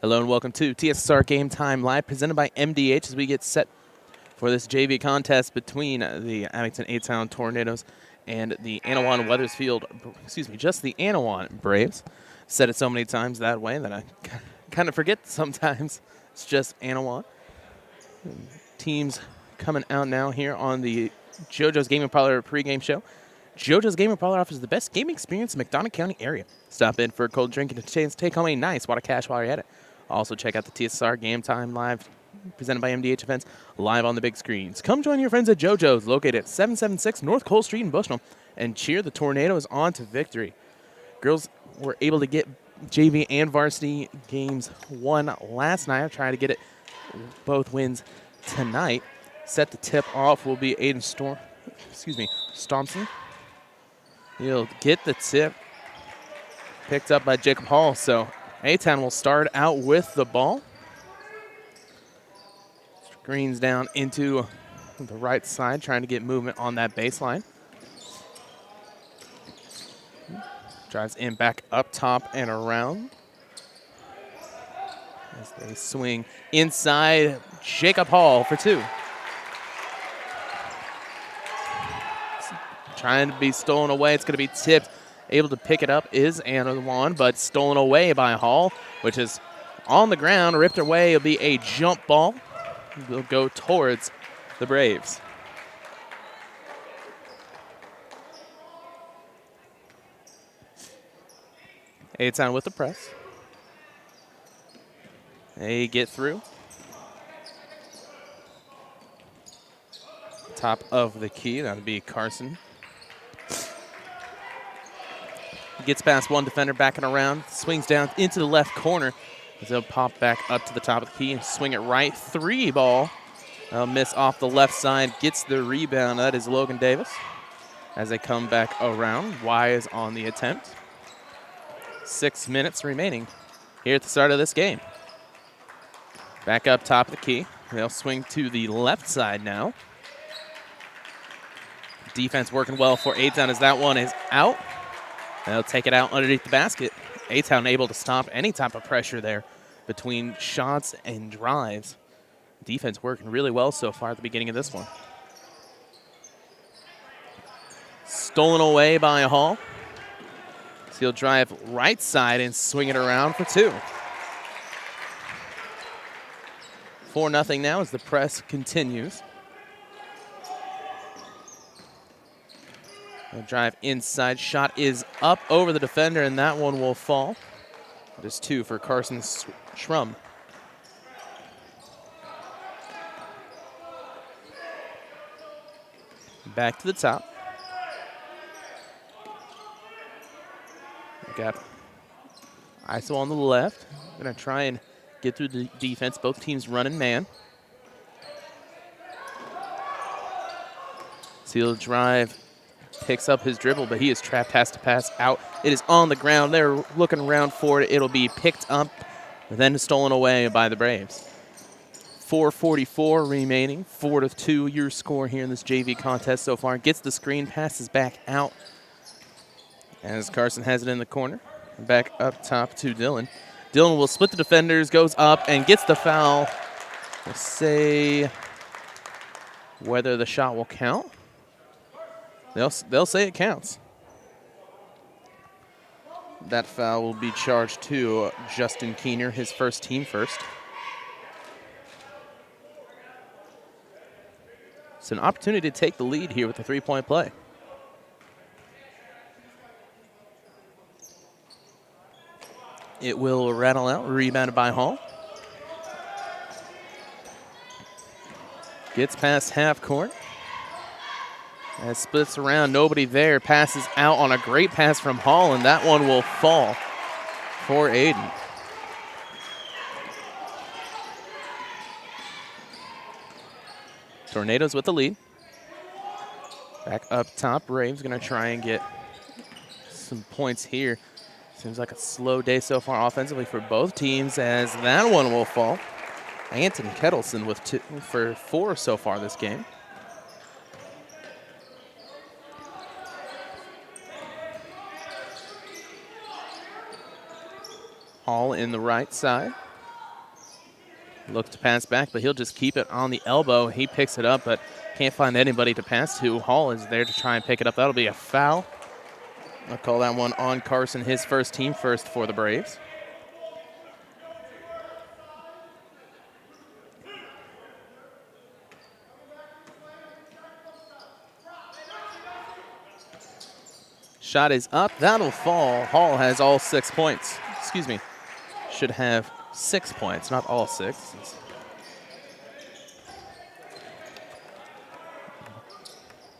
Hello and welcome to TSSR Game Time Live, presented by MDH as we get set for this JV contest between the Abington A-Town Tornadoes and the Annawan just the Annawan Braves. Said it so many times that way that I kind of forget sometimes it's just Annawan. Teams coming out now here on the JoJo's Gaming Parlor pregame show. JoJo's Gaming Parlor offers the best gaming experience in the McDonough County area. Stop in for a cold drink and a chance to take home a nice wad of cash while you're at it. Also, check out the TSSR Game Time Live, presented by MDH Events, live on the big screens. Come join your friends at JoJo's, located at 776 North Cole Street in Bushnell, and cheer the Tornadoes on to victory. Girls were able to get JV and varsity games won last night. I'll try to get it both wins tonight. Set the tip off will be Aiden Stompson. He'll get the tip picked up by Jacob Hall. So A-Town will start out with the ball. Screens down into the right side, trying to get movement on that baseline. Drives in back up top and around. As they swing inside, Jacob Hall for two. Trying to be stolen away. It's going to be tipped. Able to pick it up is Annawan, but stolen away by Hall, which is on the ground, ripped away. It'll be a jump ball. Will go towards the Braves. A-Town with the press. They get through. Top of the key, that'll be Carson. Gets past one defender, backing around, swings down into the left corner. As they'll pop back up to the top of the key and swing it right. Three ball. They'll miss off the left side, gets the rebound. That is Logan Davis. As they come back around, Wise on the attempt. 6 minutes remaining here at the start of this game. Back up top of the key. They'll swing to the left side now. Defense working well for A-Town as that one is out. They'll take it out underneath the basket. A-Town able to stop any type of pressure there between shots and drives. Defense working really well so far at the beginning of this one. Stolen away by Hall. So he'll drive right side and swing it around for two. 4-0 now as the press continues. They'll drive inside. Shot is up over the defender, and that one will fall. Just two for Carson Schrum. Back to the top. We've got ISO on the left. Going to try and get through the defense. Both teams running man. Seal drive. Picks up his dribble, but he is trapped, has to pass out. It is on the ground. They're looking around for it. It'll be picked up, then stolen away by the Braves. 4:44 remaining. 4-2 your score here in this JV contest so far. Gets the screen, passes back out as Carson has it in the corner. Back up top to Dylan. Dylan will split the defenders, goes up and gets the foul. We'll say whether the shot will count. They'll say it counts. That foul will be charged to Justin Keener, his first team first. It's an opportunity to take the lead here with a three-point play. It will rattle out, rebounded by Hall. Gets past half court. As splits around, nobody there, passes out on a great pass from Hall, and that one will fall for Aiden. Tornadoes with the lead. Back up top, Braves gonna try and get some points here. Seems like a slow day so far offensively for both teams as that one will fall. Anton Kettleson with 2 for 4 so far this game. Hall in the right side. Look to pass back, but he'll just keep it on the elbow. He picks it up, but can't find anybody to pass to. Hall is there to try and pick it up. That'll be a foul. I'll call that one on Carson, his first team first for the Braves. Shot is up. That'll fall. Hall has all 6 points. Excuse me. Should have 6 points, not all 6.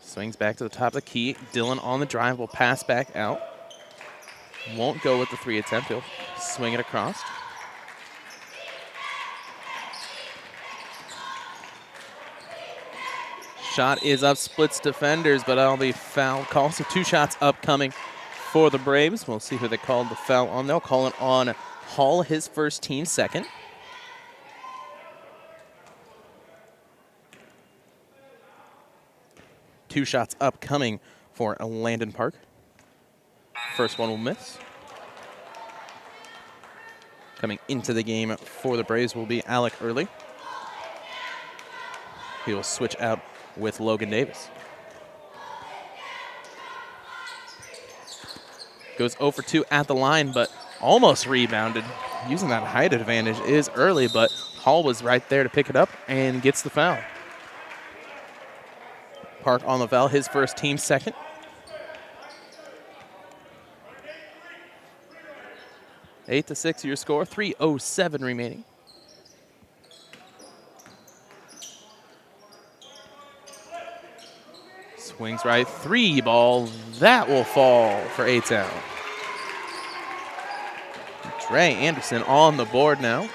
Swings back to the top of the key. Dylan on the drive will pass back out. Won't go with the 3 attempt. He'll swing it across. Shot is up, splits defenders, but that'll be foul call. So 2 shots upcoming for the Braves. We'll see who they called the foul on. They'll call it on Hall, his first team second. Two shots upcoming for Landon Park. First one will miss. Coming into the game for the Braves will be Alec Early. He will switch out with Logan Davis. Goes 0 for 2 at the line, but almost rebounded. Using that height advantage is Early, but Hall was right there to pick it up and gets the foul. Park on the foul, his first team second. Eight to 6 your score, 3:07 remaining. Swings right, 3 ball. That will fall for A-Town. Trey Anderson on the board now.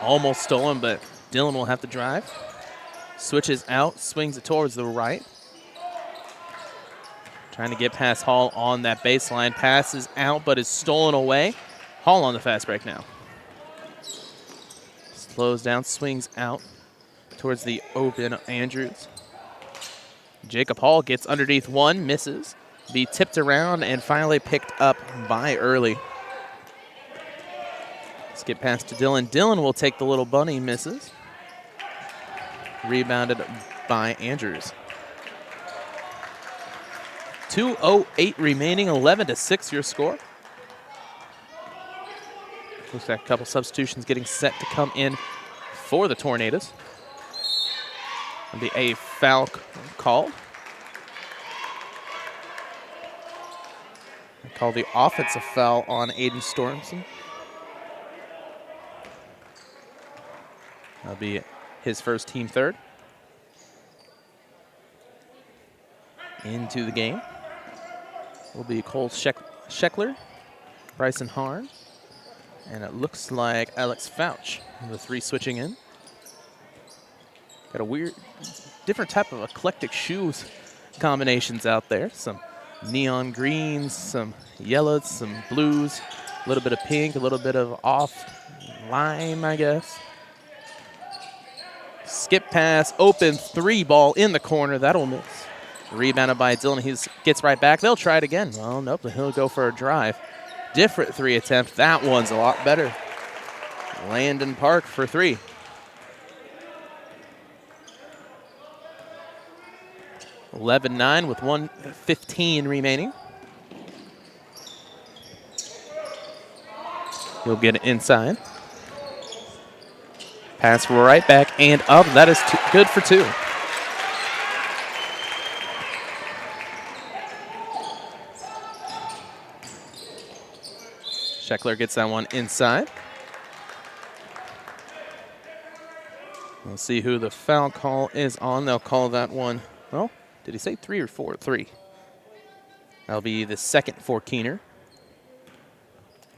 Almost stolen, but Dylan will have to drive. Switches out, swings it towards the right. Trying to get past Hall on that baseline. Passes out, but is stolen away. Hall on the fast break now. Slows down, swings out towards the open Andrews. Jacob Hall gets underneath one, misses. Be tipped around and finally picked up by Early. Let's get past to Dylan. Dylan will take the little bunny, misses. Rebounded by Andrews. 2:08 remaining, 11 to 6 your score. Looks like a couple substitutions getting set to come in for the Tornadoes. It'll be a foul call. They call the offensive foul on Aiden Stormson. That'll be his first team third. Into the game will be Cole Scheckler, Bryson Harn, and it looks like Alex Fouch, the 3 switching in. Got a weird, different type of eclectic shoes combinations out there. Some neon greens, some yellows, some blues, a little bit of pink, a little bit of off lime, I guess. Skip pass, open 3 ball in the corner. That'll miss. Rebounded by Dylan. He gets right back. They'll try it again. Well, nope. He'll go for a drive. Different 3 attempt. That one's a lot better. Landon Park for 3. (11-9) with 1:15 remaining. He'll get it inside. Pass right back and up. That is good for 2. Scheckler gets that one inside. We'll see who the foul call is on. They'll call that one. Well, did he say 3 or 4? 3. That'll be the second for Keener.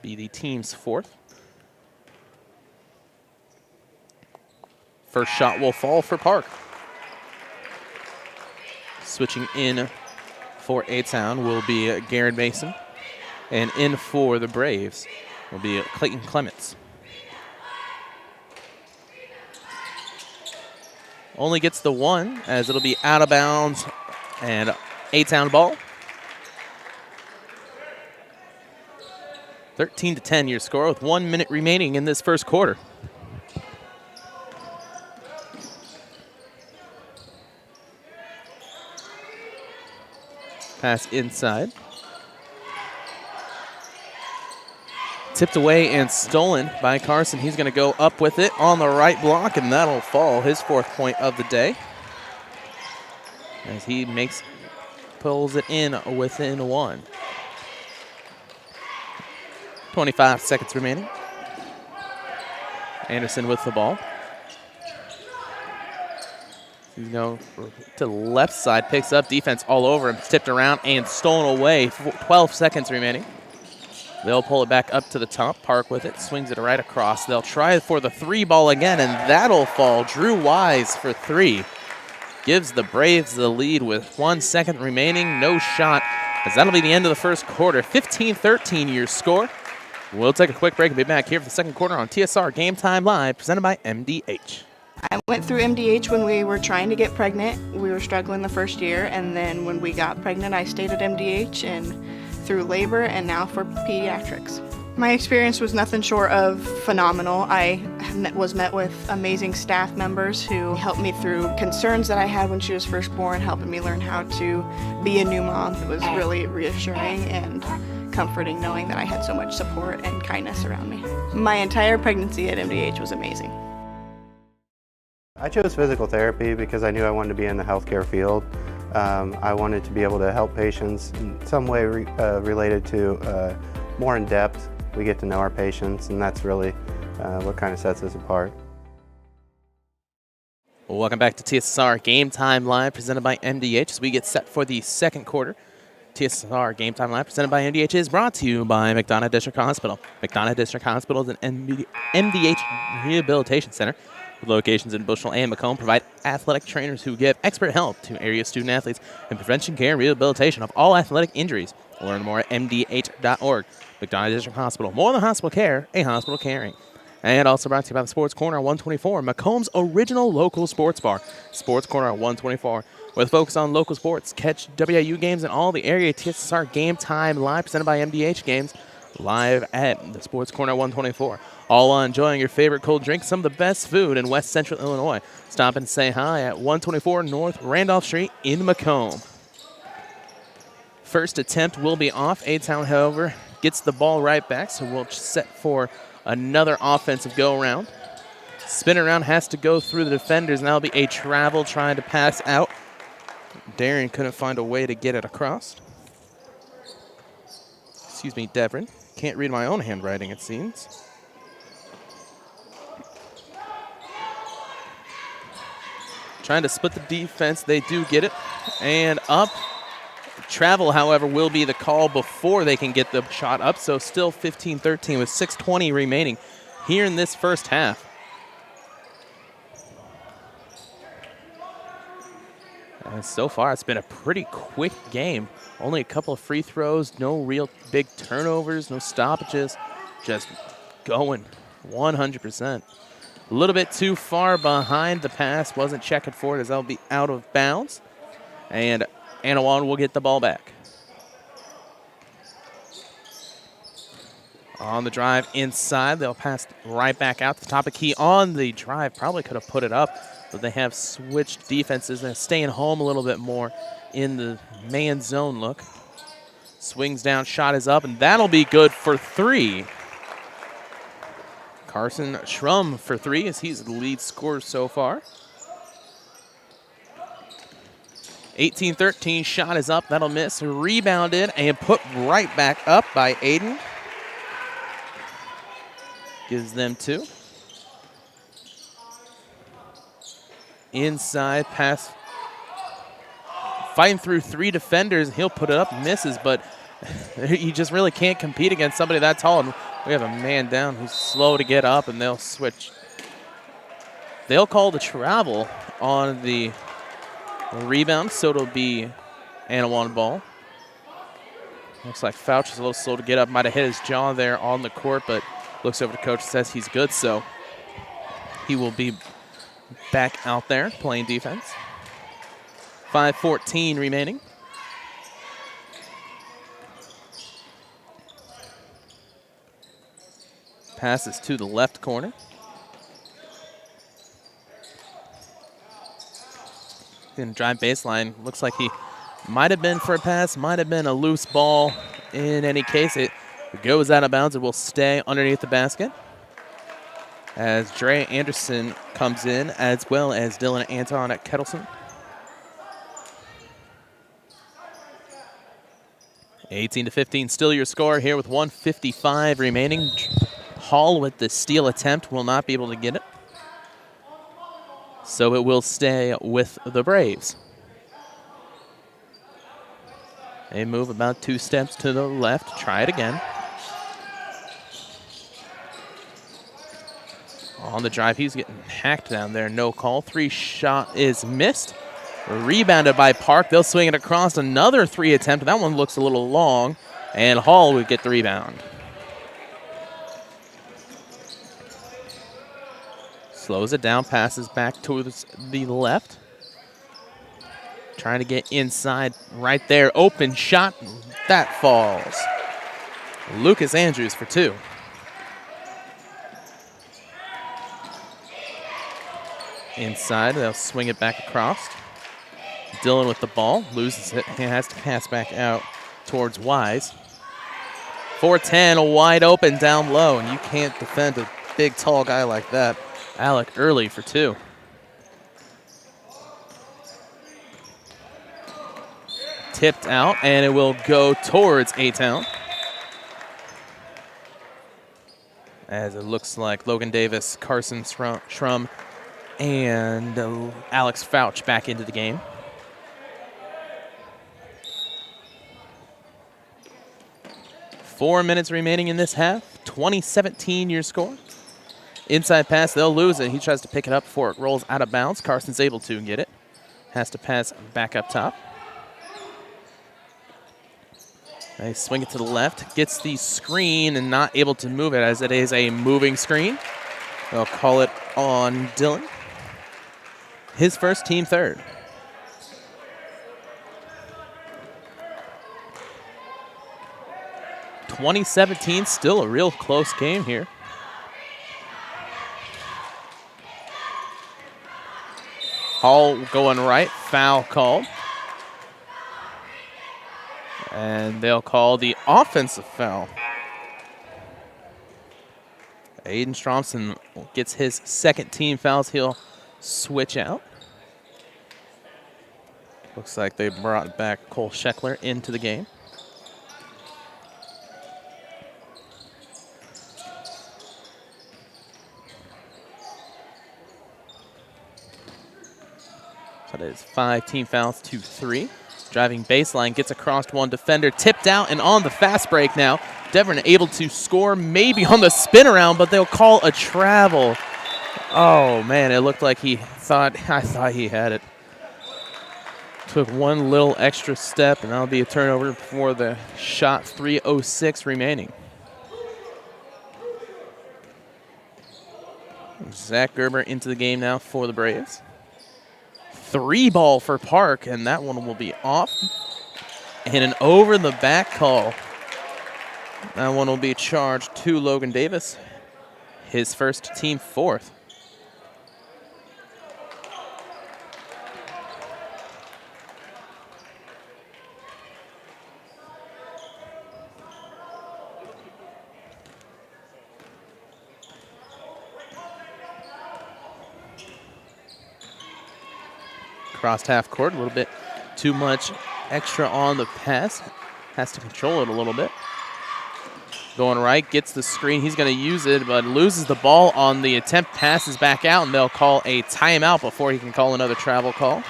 Be the team's 4th. First shot will fall for Park. Switching in for A-Town will be Garen Mason. And in for the Braves will be Clayton Clements. Only gets the 1 as it'll be out of bounds and A-Town ball. 13-10 your score with 1 minute remaining in this first quarter. Pass inside. Tipped away and stolen by Carson. He's going to go up with it on the right block, and that'll fall. His 4th point of the day. As he pulls it in within 1. 25 seconds remaining. Anderson with the ball. He's going to the left side, picks up defense all over him, tipped around and stolen away. 12 seconds remaining. They'll pull it back up to the top, Park with it, swings it right across. They'll try for the 3 ball again, and that'll fall. Drew Wise for 3. Gives the Braves the lead with 1 second remaining. No shot, as that'll be the end of the first quarter. 15-13 your score. We'll take a quick break and be back here for the second quarter on TSSR Game Time Live, presented by MDH. I went through MDH when we were trying to get pregnant. We were struggling the first year, and then when we got pregnant, I stayed at MDH and through labor and now for pediatrics. My experience was nothing short of phenomenal. I was met with amazing staff members who helped me through concerns that I had when she was first born, helping me learn how to be a new mom. It was really reassuring and comforting knowing that I had so much support and kindness around me. My entire pregnancy at MDH was amazing. I chose physical therapy because I knew I wanted to be in the healthcare field. I wanted to be able to help patients in some way related to more in depth. We get to know our patients, and that's really what kind of sets us apart. Welcome back to TSSR Game Time Live, presented by MDH as we get set for the second quarter. TSSR Game Time Live, presented by MDH, is brought to you by McDonough District Hospital. McDonough District Hospital is an MDH rehabilitation center with locations in Bushnell and Macomb. Provide athletic trainers who give expert help to area student athletes in prevention care and rehabilitation of all athletic injuries. Learn more at mdh.org. McDonough District Hospital, more than hospital care, a hospital caring. And also brought to you by the Sports Corner on 124, Macomb's original local sports bar. Sports Corner on 124, with a focus on local sports. Catch WIU games and all the area TSSR Game Time Live, presented by MDH games, live at the Sports Corner 124. All while enjoying your favorite cold drink, some of the best food in West Central Illinois. Stop and say hi at 124 North Randolph Street in Macomb. First attempt will be off. A-Town, however, gets the ball right back, so we'll set for another offensive go-around. Spin around has to go through the defenders, and that'll be a travel trying to pass out. Darren couldn't find a way to get it across. Excuse me, Devin. Can't read my own handwriting, it seems. Trying to split the defense. They do get it. And up. Travel, however, will be the call before they can get the shot up. So still 15-13 with 6:20 remaining here in this first half. And so far, it's been a pretty quick game. Only a couple of free throws, no real big turnovers, no stoppages. Just going 100%. A little bit too far behind the pass. Wasn't checking for it as that'll be out of bounds. And Annawan will get the ball back. On the drive inside, they'll pass right back out the top of key on the drive. Probably could have put it up, but they have switched defenses and staying home a little bit more in the man zone look. Swings down, shot is up, and that'll be good for 3. Carson Schrum for 3 as he's the lead scorer so far. 18-13, shot is up, that'll miss. Rebounded and put right back up by Aiden. Gives them 2. Inside pass. Fighting through 3 defenders, he'll put it up, misses, but you just really can't compete against somebody that tall. And we have a man down who's slow to get up, and they'll switch. They'll call the travel on the rebound, so it'll be Annawan ball. Looks like Fouch is a little slow to get up. Might have hit his jaw there on the court, but looks over to coach, says he's good, so he will be back out there playing defense. 5:14 remaining. Passes to the left corner. Going to drive baseline. Looks like he might have been for a pass, might have been a loose ball. In any case, it goes out of bounds. It will stay underneath the basket. As Dre Anderson comes in, as well as Dylan Anton at Kettleson. 18-15, still your score here with 1:55 remaining. Hall with the steal attempt will not be able to get it. So it will stay with the Braves. They move about 2 steps to the left. Try it again. On the drive, he's getting hacked down there. No call. 3 shot is missed. Rebounded by Park. They'll swing it across. Another 3 attempt. That one looks a little long. And Hall would get the rebound. Slows it down. Passes back towards the left. Trying to get inside right there. Open shot. That falls. Lucas Andrews for 2. Inside. They'll swing it back across. Dylan with the ball, loses it. He has to pass back out towards Wise. 4-10, wide open down low, and you can't defend a big, tall guy like that. Alec early for 2. Tipped out, and it will go towards A-Town. As it looks like Logan Davis, Carson Schrum, and Alex Fouch back into the game. Four minutes remaining in this half. 20-17 your score. Inside pass, they'll lose it. He tries to pick it up before it rolls out of bounds. Carson's able to get it. Has to pass back up top. They swing it to the left. Gets the screen and not able to move it as it is a moving screen. They'll call it on Dylan. His first, team third. (2017), still a real close game here. Hall going right, foul called. And they'll call the offensive foul. Aiden Stromson gets his second team fouls. He'll switch out. Looks like they brought back Cole Scheckler into the game. So that is 5 team fouls to 3. Driving baseline, gets across one defender, tipped out and on the fast break now. Devon able to score maybe on the spin around, but they'll call a travel. Oh man, it looked like I thought he had it. Took one little extra step, and that'll be a turnover for the shot. 3:06 remaining. Zach Gerber into the game now for the Braves. 3 ball for Park, and that one will be off. And an over the back call. That one will be charged to Logan Davis. His first, team fourth. Crossed half court, a little bit too much extra on the pass. Has to control it a little bit. Going right, gets the screen. He's going to use it, but loses the ball on the attempt. Passes back out, and they'll call a timeout before he can call another travel call.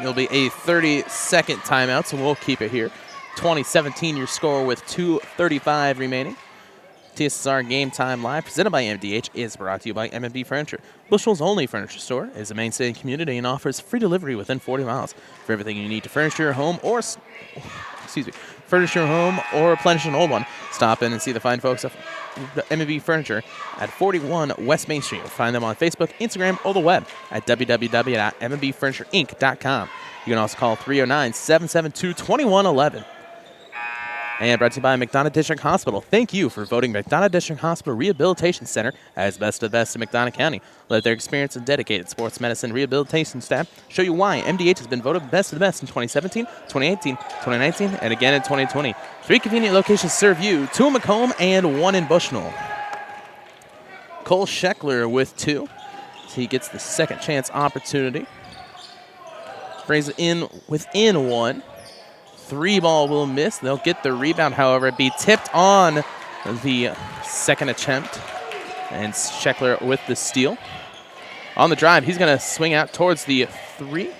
It'll be a 30-second timeout, so we'll keep it here. 2017 your score with 2:35 remaining. TSSR Game Time Live, presented by MDH, is brought to you by M&B Furniture. Bushnell's only furniture store, is a mainstay in the community and offers free delivery within 40 miles. For everything you need to furnish your home or, replenish an old one, stop in and see the fine folks of M&B Furniture at 41 West Main Street. You'll find them on Facebook, Instagram, or the web at www.mbfurniturinc.com. You can also call 309-772-2111. And brought to you by McDonough District Hospital. Thank you for voting McDonough District Hospital Rehabilitation Center as best of the best in McDonough County. Let their experienced and dedicated sports medicine rehabilitation staff show you why MDH has been voted best of the best in 2017, 2018, 2019, and again in 2020. 3 convenient locations serve you, 2 in Macomb and 1 in Bushnell. Cole Scheckler with 2. So he gets the second chance opportunity. Brings it in within 1. 3 ball will miss. They'll get the rebound, however. It be tipped on the second attempt. And Scheckler with the steal. On the drive, he's going to swing out towards the 3.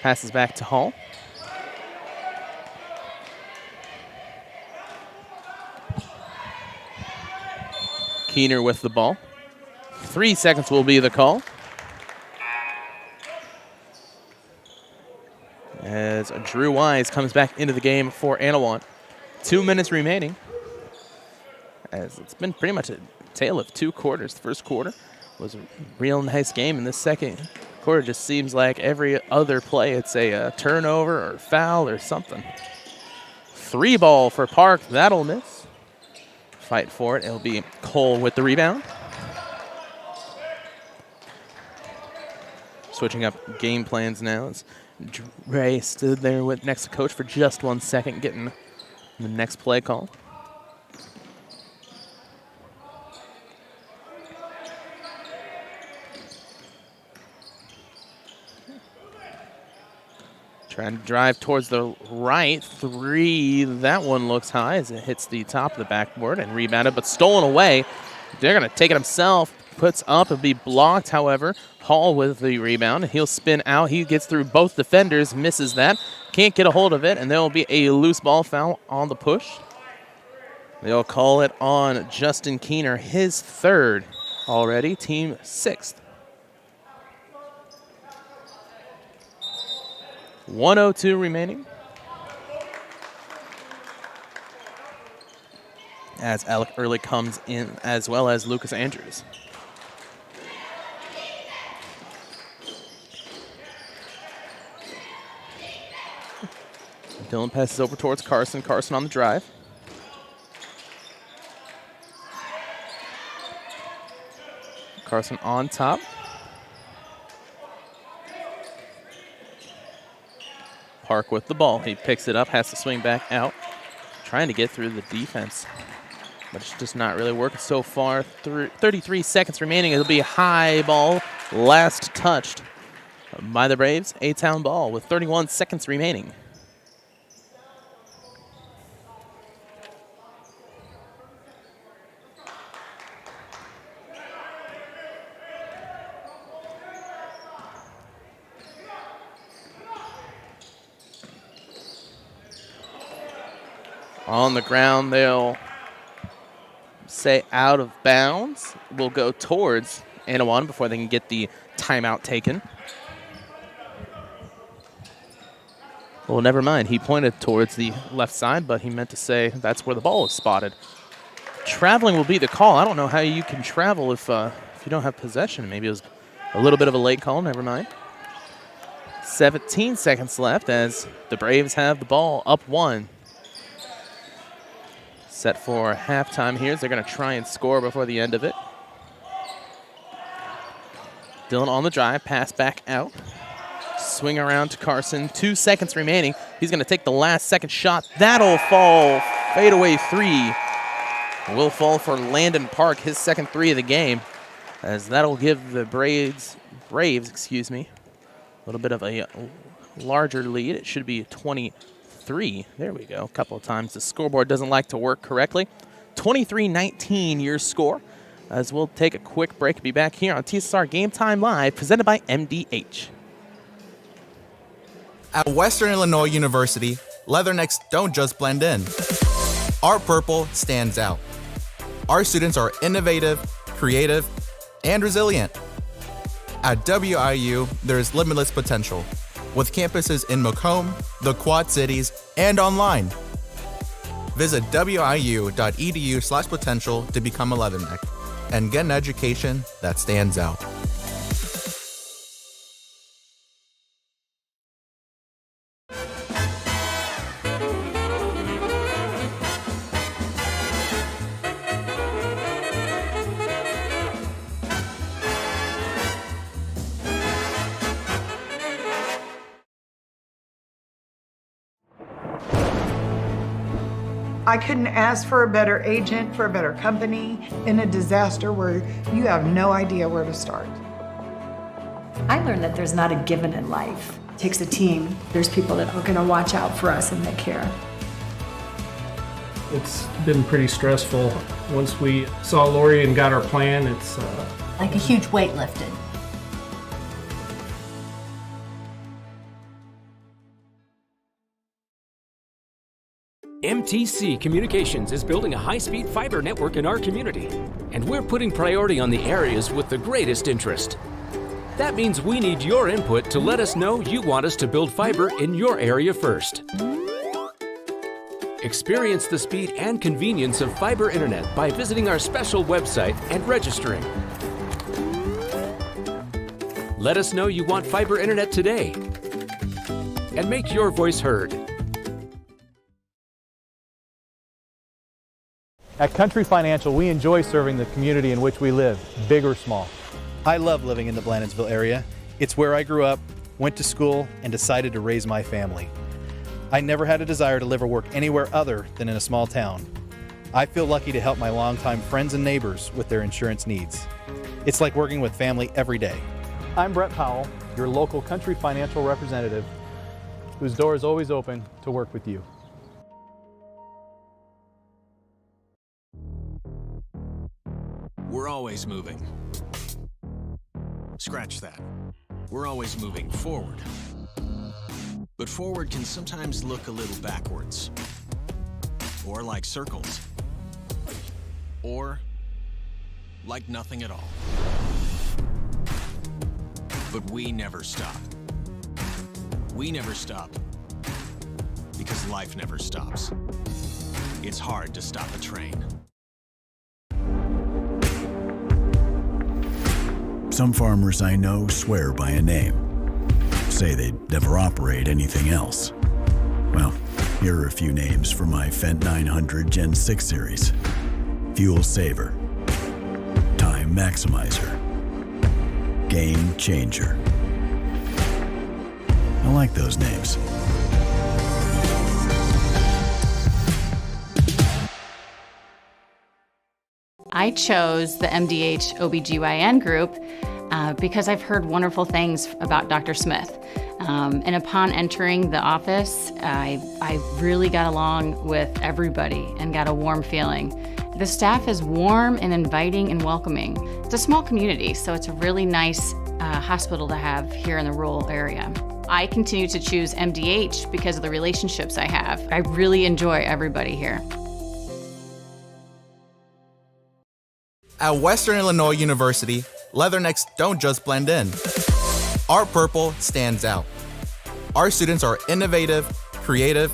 Passes back to Hall. Keener with the ball. 3 seconds will be the call. As Drew Wise comes back into the game for Annawan. 2 minutes remaining. As it's been pretty much a tale of 2 quarters. The first quarter was a real nice game, and the second quarter just seems like every other play it's a turnover or foul or something. 3 ball for Park. That'll miss. Fight for it. It'll be Cole with the rebound. Switching up game plans now. As Ray stood there next to coach for just 1 second, getting the next play call. Trying to drive towards the right. 3. That one looks high as it hits the top of the backboard and rebounded, but stolen away. They're going to take it himself. Puts up. It'll be blocked, however. Hall with the rebound. He'll spin out. He gets through both defenders. Misses that. Can't get a hold of it, and there will be a loose ball foul on the push. They'll call it on Justin Keener, his 3rd already. Team 6th. 1:02 remaining. As Alec Early comes in, as well as Lucas Andrews. Dylan passes over towards Carson. Carson on the drive. Carson on top. Park with the ball. He picks it up, has to swing back out. Trying to get through the defense, but it's just not really working so far. 33 seconds remaining. It'll be a high ball. Last touched by the Braves. A-Town ball with 31 seconds remaining. On the ground, they'll say out of bounds. Will go towards Annawan before they can get the timeout taken. Well, never mind. He pointed towards the left side, but he meant to say that's where the ball is spotted. Traveling will be the call. I don't know how you can travel if you don't have possession. Maybe it was a little bit of a late call. Never mind. 17 seconds left as the Braves have the ball up 1. Set for halftime here. They're going to try and score before the end of it. Dylan on the drive, pass back out. Swing around to Carson. 2 seconds remaining. He's going to take the last second shot. That'll fall. Fadeaway 3 will fall for Landon Park, his second 3 of the game, as that'll give the Braves, a little bit of a larger lead. It should be 23. There we go. A couple of times the scoreboard doesn't like to work correctly. 23-19 your score. As we'll take a quick break and be back here on TSSR Game Time Live, presented by MDH. At Western Illinois University, leathernecks don't just blend in. Our purple stands out. Our students are innovative, creative, and resilient. At WIU, there's limitless potential, with campuses in Macomb, the Quad Cities, and online. Visit wiu.edu/potential to become a leatherneck and get an education that stands out. I couldn't ask for a better agent, for a better company in a disaster where you have no idea where to start. I learned that there's not a given in life. It takes a team. There's people that are going to watch out for us and that care. It's been pretty stressful. Once we saw Lori and got our plan, it's like a huge weight lifted. MTC Communications is building a high-speed fiber network in our community, and we're putting priority on the areas with the greatest interest. That means we need your input to let us know you want us to build fiber in your area first. Experience the speed and convenience of fiber internet by visiting our special website and registering. Let us know you want fiber internet today, and make your voice heard. At Country Financial, we enjoy serving the community in which we live, big or small. I love living in the Blandonsville area. It's where I grew up, went to school, and decided to raise my family. I never had a desire to live or work anywhere other than in a small town. I feel lucky to help my longtime friends and neighbors with their insurance needs. It's like working with family every day. I'm Brett Powell, your local Country Financial representative, whose door is always open to work with you. We're always moving. Scratch that. We're always moving forward. But forward can sometimes look a little backwards. Or like circles. Or like nothing at all. But we never stop. We never stop because life never stops. It's hard to stop a train. Some farmers I know swear by a name, say they'd never operate anything else. Well, here are a few names for my Fendt 900 Gen 6 series. Fuel Saver, Time Maximizer, Game Changer. I like those names. I chose the MDH OBGYN group because I've heard wonderful things about Dr. Smith. And upon entering the office, I really got along with everybody and got a warm feeling. The staff is warm and inviting and welcoming. It's a small community, so it's a really nice hospital to have here in the rural area. I continue to choose MDH because of the relationships I have. I really enjoy everybody here. At Western Illinois University, leathernecks don't just blend in. Our purple stands out. Our students are innovative, creative,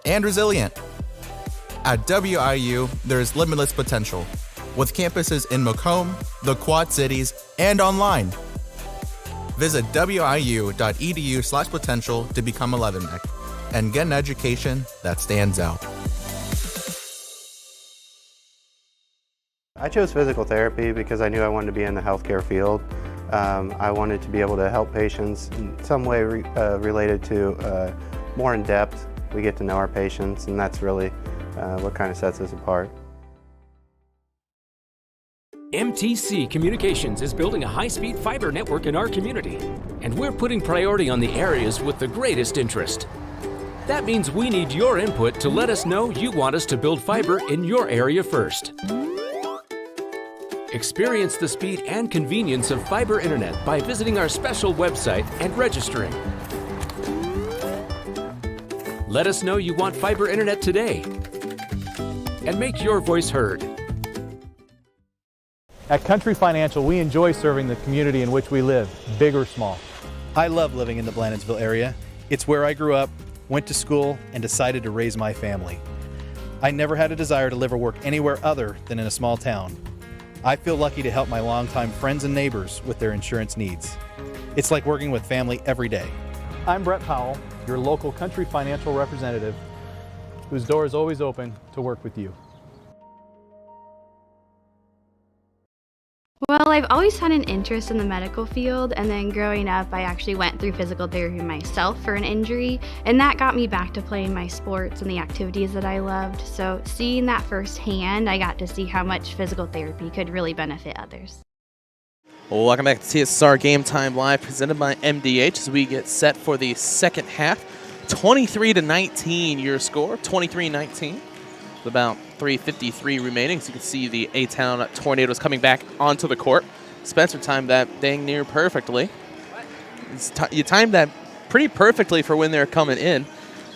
and resilient. At WIU, there's limitless potential, with campuses in Macomb, the Quad Cities, and online. Visit wiu.edu/potential to become a leatherneck and get an education that stands out. I chose physical therapy because I knew I wanted to be in the healthcare field. I wanted to be able to help patients in some way related to more in depth. We get to know our patients, and that's really what kind of sets us apart. MTC Communications is building a high-speed fiber network in our community, and we're putting priority on the areas with the greatest interest. That means we need your input to let us know you want us to build fiber in your area first. Experience the speed and convenience of fiber internet by visiting our special website and registering. Let us know you want fiber internet today, and make your voice heard. At Country Financial, we enjoy serving the community in which we live, big or small. I love living in the Blandonsville area. It's where I grew up, went to school, and decided to raise my family. I never had a desire to live or work anywhere other than in a small town. I feel lucky to help my longtime friends and neighbors with their insurance needs. It's like working with family every day. I'm Brett Powell, your local Country Financial representative, whose door is always open to work with you. Well, I've always had an interest in the medical field, and then growing up, I actually went through physical therapy myself for an injury, and that got me back to playing my sports and the activities that I loved. So seeing that firsthand, I got to see how much physical therapy could really benefit others. Welcome back to TSSR Game Time Live, presented by MDH as we get set for the second half. 23-19 your score, 23-19. With about 3:53 remaining. So you can see the A-Town Tornadoes coming back onto the court. Spencer timed that dang near perfectly. You timed that pretty perfectly for when they're coming in.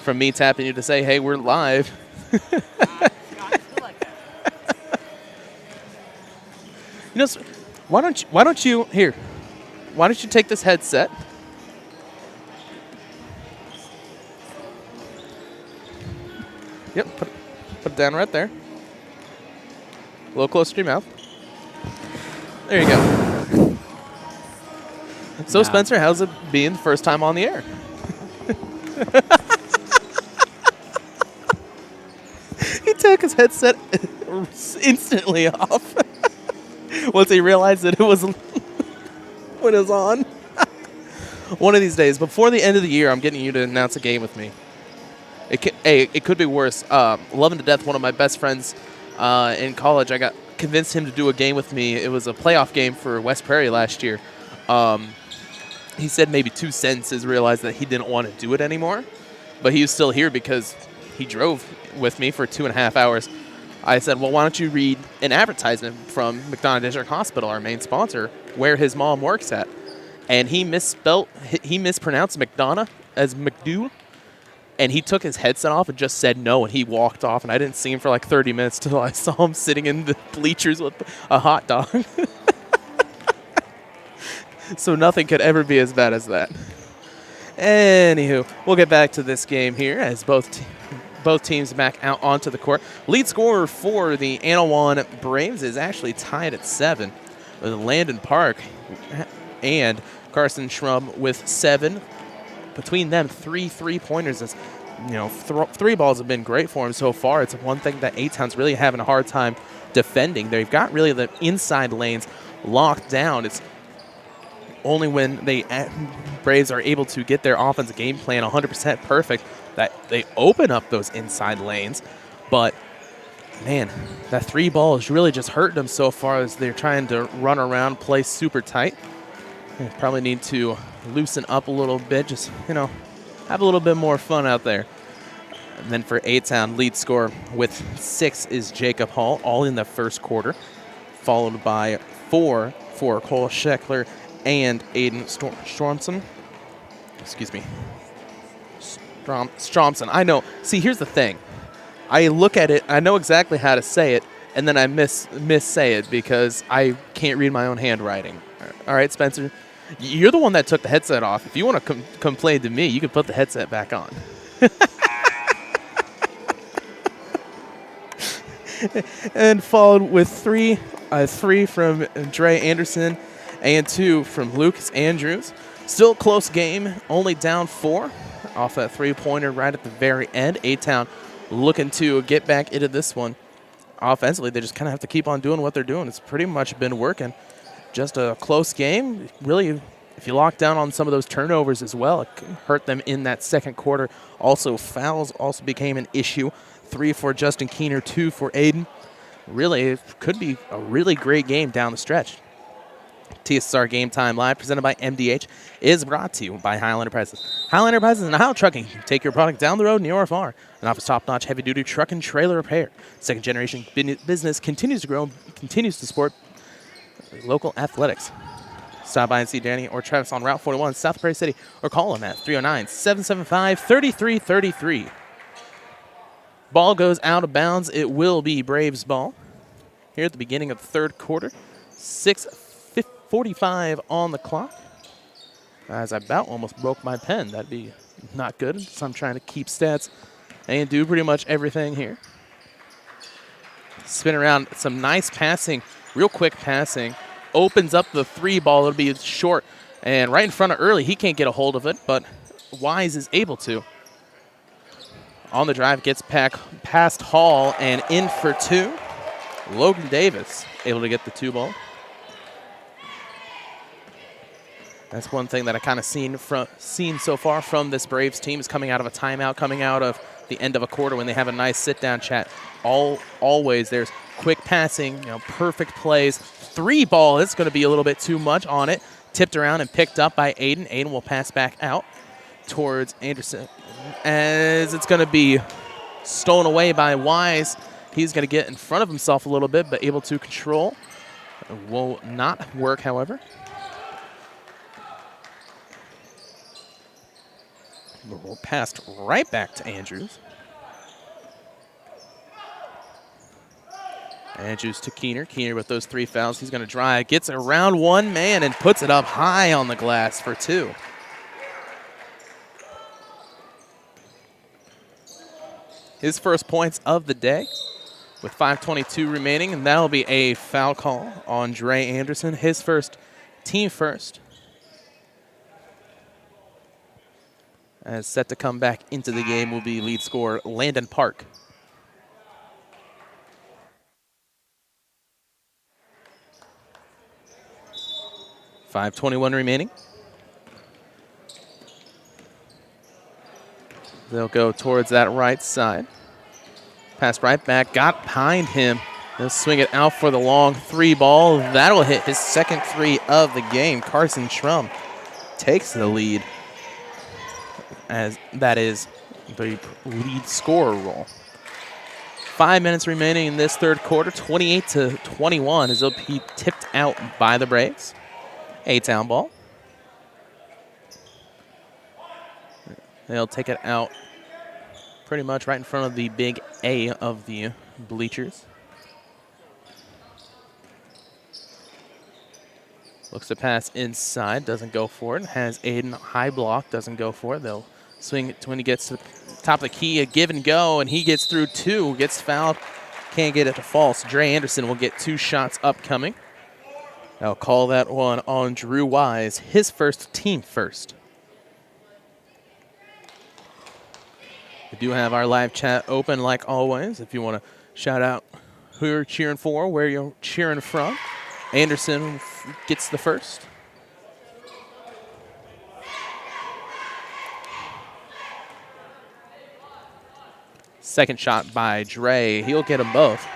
From me tapping you to say, hey, we're live. You know, why don't you take this headset? Yep, put it down right there. A little closer to your mouth. There you go. So, Spencer, how's it being the first time on the air? He took his headset instantly off once he realized that it was when it was on. One of these days, before the end of the year, I'm getting you to announce a game with me. It could be worse. Loving to death one of my best friends in college. I got convinced him to do a game with me. It was a playoff game for West Prairie last year. He said maybe 2 sentences, realized that he didn't want to do it anymore. But he was still here because he drove with me for 2.5 hours. I said, well, why don't you read an advertisement from McDonough District Hospital, our main sponsor, where his mom works at. And he mispronounced McDonough as McDoo. And he took his headset off and just said no, and he walked off. And I didn't see him for like 30 minutes till I saw him sitting in the bleachers with a hot dog. So nothing could ever be as bad as that. Anywho, we'll get back to this game here as both teams back out onto the court. Lead scorer for the Annawan Braves is actually tied at 7 with Landon Park and Carson Schrum with 7. Between them, 3 3-pointers. As you know, 3 balls have been great for him so far. It's one thing that A-Town's really having a hard time defending. They've got really the inside lanes locked down. It's only when the Braves are able to get their offensive game plan 100% perfect that they open up those inside lanes. But, man, that 3 ball is really just hurting them so far as they're trying to run around, play super tight. They probably need to loosen up a little bit, just, have a little bit more fun out there. And then for A-Town, lead scorer with 6 is Jacob Hall, all in the first quarter, followed by 4 for Cole Scheckler and Aiden Stromson. Excuse me. Stromson. I know. See, here's the thing. I look at it, I know exactly how to say it, and then I miss-say it because I can't read my own handwriting. All right, Spencer? You're the one that took the headset off. If you want to complain to me, you can put the headset back on. And followed with 3 from Dre Anderson and 2 from Lucas Andrews. Still a close game, only down 4 off that 3-pointer right at the very end. A-Town looking to get back into this one. Offensively, they just kind of have to keep on doing what they're doing. It's pretty much been working. Just a close game. Really, if you lock down on some of those turnovers as well, it hurt them in that second quarter. Also, fouls also became an issue. 3 for Justin Keener, 2 for Aiden. Really, it could be a really great game down the stretch. TSSR Game Time Live, presented by MDH, is brought to you by Hulett Enterprises. Hulett Enterprises and Hulett Trucking. Take your product down the road near or far and offers top-notch heavy-duty truck and trailer repair. Second-generation business continues to grow and continues to support local athletics. Stop by and see Danny or Travis on Route 41, South Prairie City, or call them at 309-775-3333. Ball goes out of bounds. It will be Braves ball here at the beginning of the third quarter. 6:45 on the clock. As I about almost broke my pen. That'd be not good. So I'm trying to keep stats and do pretty much everything here. Spin around. Some nice passing. Real quick passing. Opens up the 3 ball. It'll be short. And right in front of Early. He can't get a hold of it, but Wise is able to. On the drive, gets past Hall and in for 2. Logan Davis able to get the 2 ball. That's one thing that I kind of seen so far from this Braves team is coming out of a timeout, coming out of the end of a quarter when they have a nice sit-down chat. Always there's quick passing, perfect plays. 3 ball is going to be a little bit too much on it. Tipped around and picked up by Aiden. Aiden will pass back out towards Anderson as it's going to be stolen away by Wise. He's going to get in front of himself a little bit, but able to control. It will not work, however. We'll pass right back to Andrews. Andrews to Keener. Keener with those 3 fouls. He's going to drive, gets around one man, and puts it up high on the glass for 2. His first points of the day with 5:22 remaining, and that'll be a foul call on Dre Anderson, his first, team first. As set to come back into the game will be lead scorer Landon Park. .521 remaining. They'll go towards that right side. Pass right back, got behind him. They'll swing it out for the long 3 ball. That'll hit his second 3 of the game. Carson Schrum takes the lead, as that is the lead scorer role. 5 minutes remaining in this third quarter, 28-21 as they'll be tipped out by the Braves. A-Town ball. They'll take it out pretty much right in front of the big A of the bleachers. Looks to pass inside, doesn't go for it. Has Aiden high block, doesn't go for it. They'll swing it when he gets to the top of the key, a give and go, and he gets through 2, gets fouled, can't get it to false. Dre Anderson will get 2 shots upcoming. I'll call that one on Drew Wise, his first, team first. We do have our live chat open like always. If you want to shout out who you're cheering for, where you're cheering from. Anderson gets the first. Second shot by Dre. He'll get them both.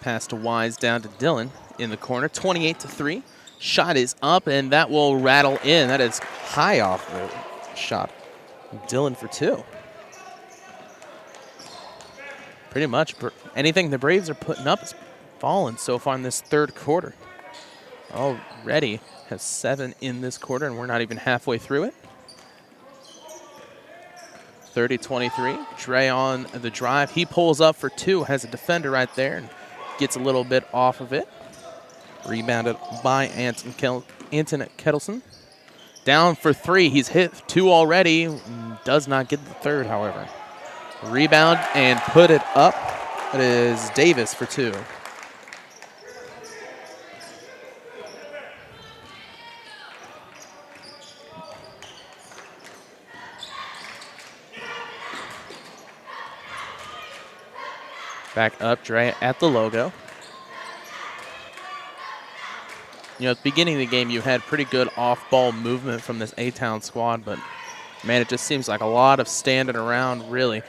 Pass to Wise down to Dylan in the corner. 28-3. Shot is up, and that will rattle in. That is high off the shot. Dylan for 2. Pretty much anything the Braves are putting up is fallen so far in this third quarter. Already has 7 in this quarter, and we're not even halfway through it. 30-23. Dre on the drive. He pulls up for 2, has a defender right there, and gets a little bit off of it. Rebounded by Anton Kettleson. Down for 3. He's hit 2 already. Does not get the third, however. Rebound and put it up. It is Davis for 2. Back up, Dre at the logo. At the beginning of the game, you had pretty good off-ball movement from this A-Town squad, but, man, it just seems like a lot of standing around, really.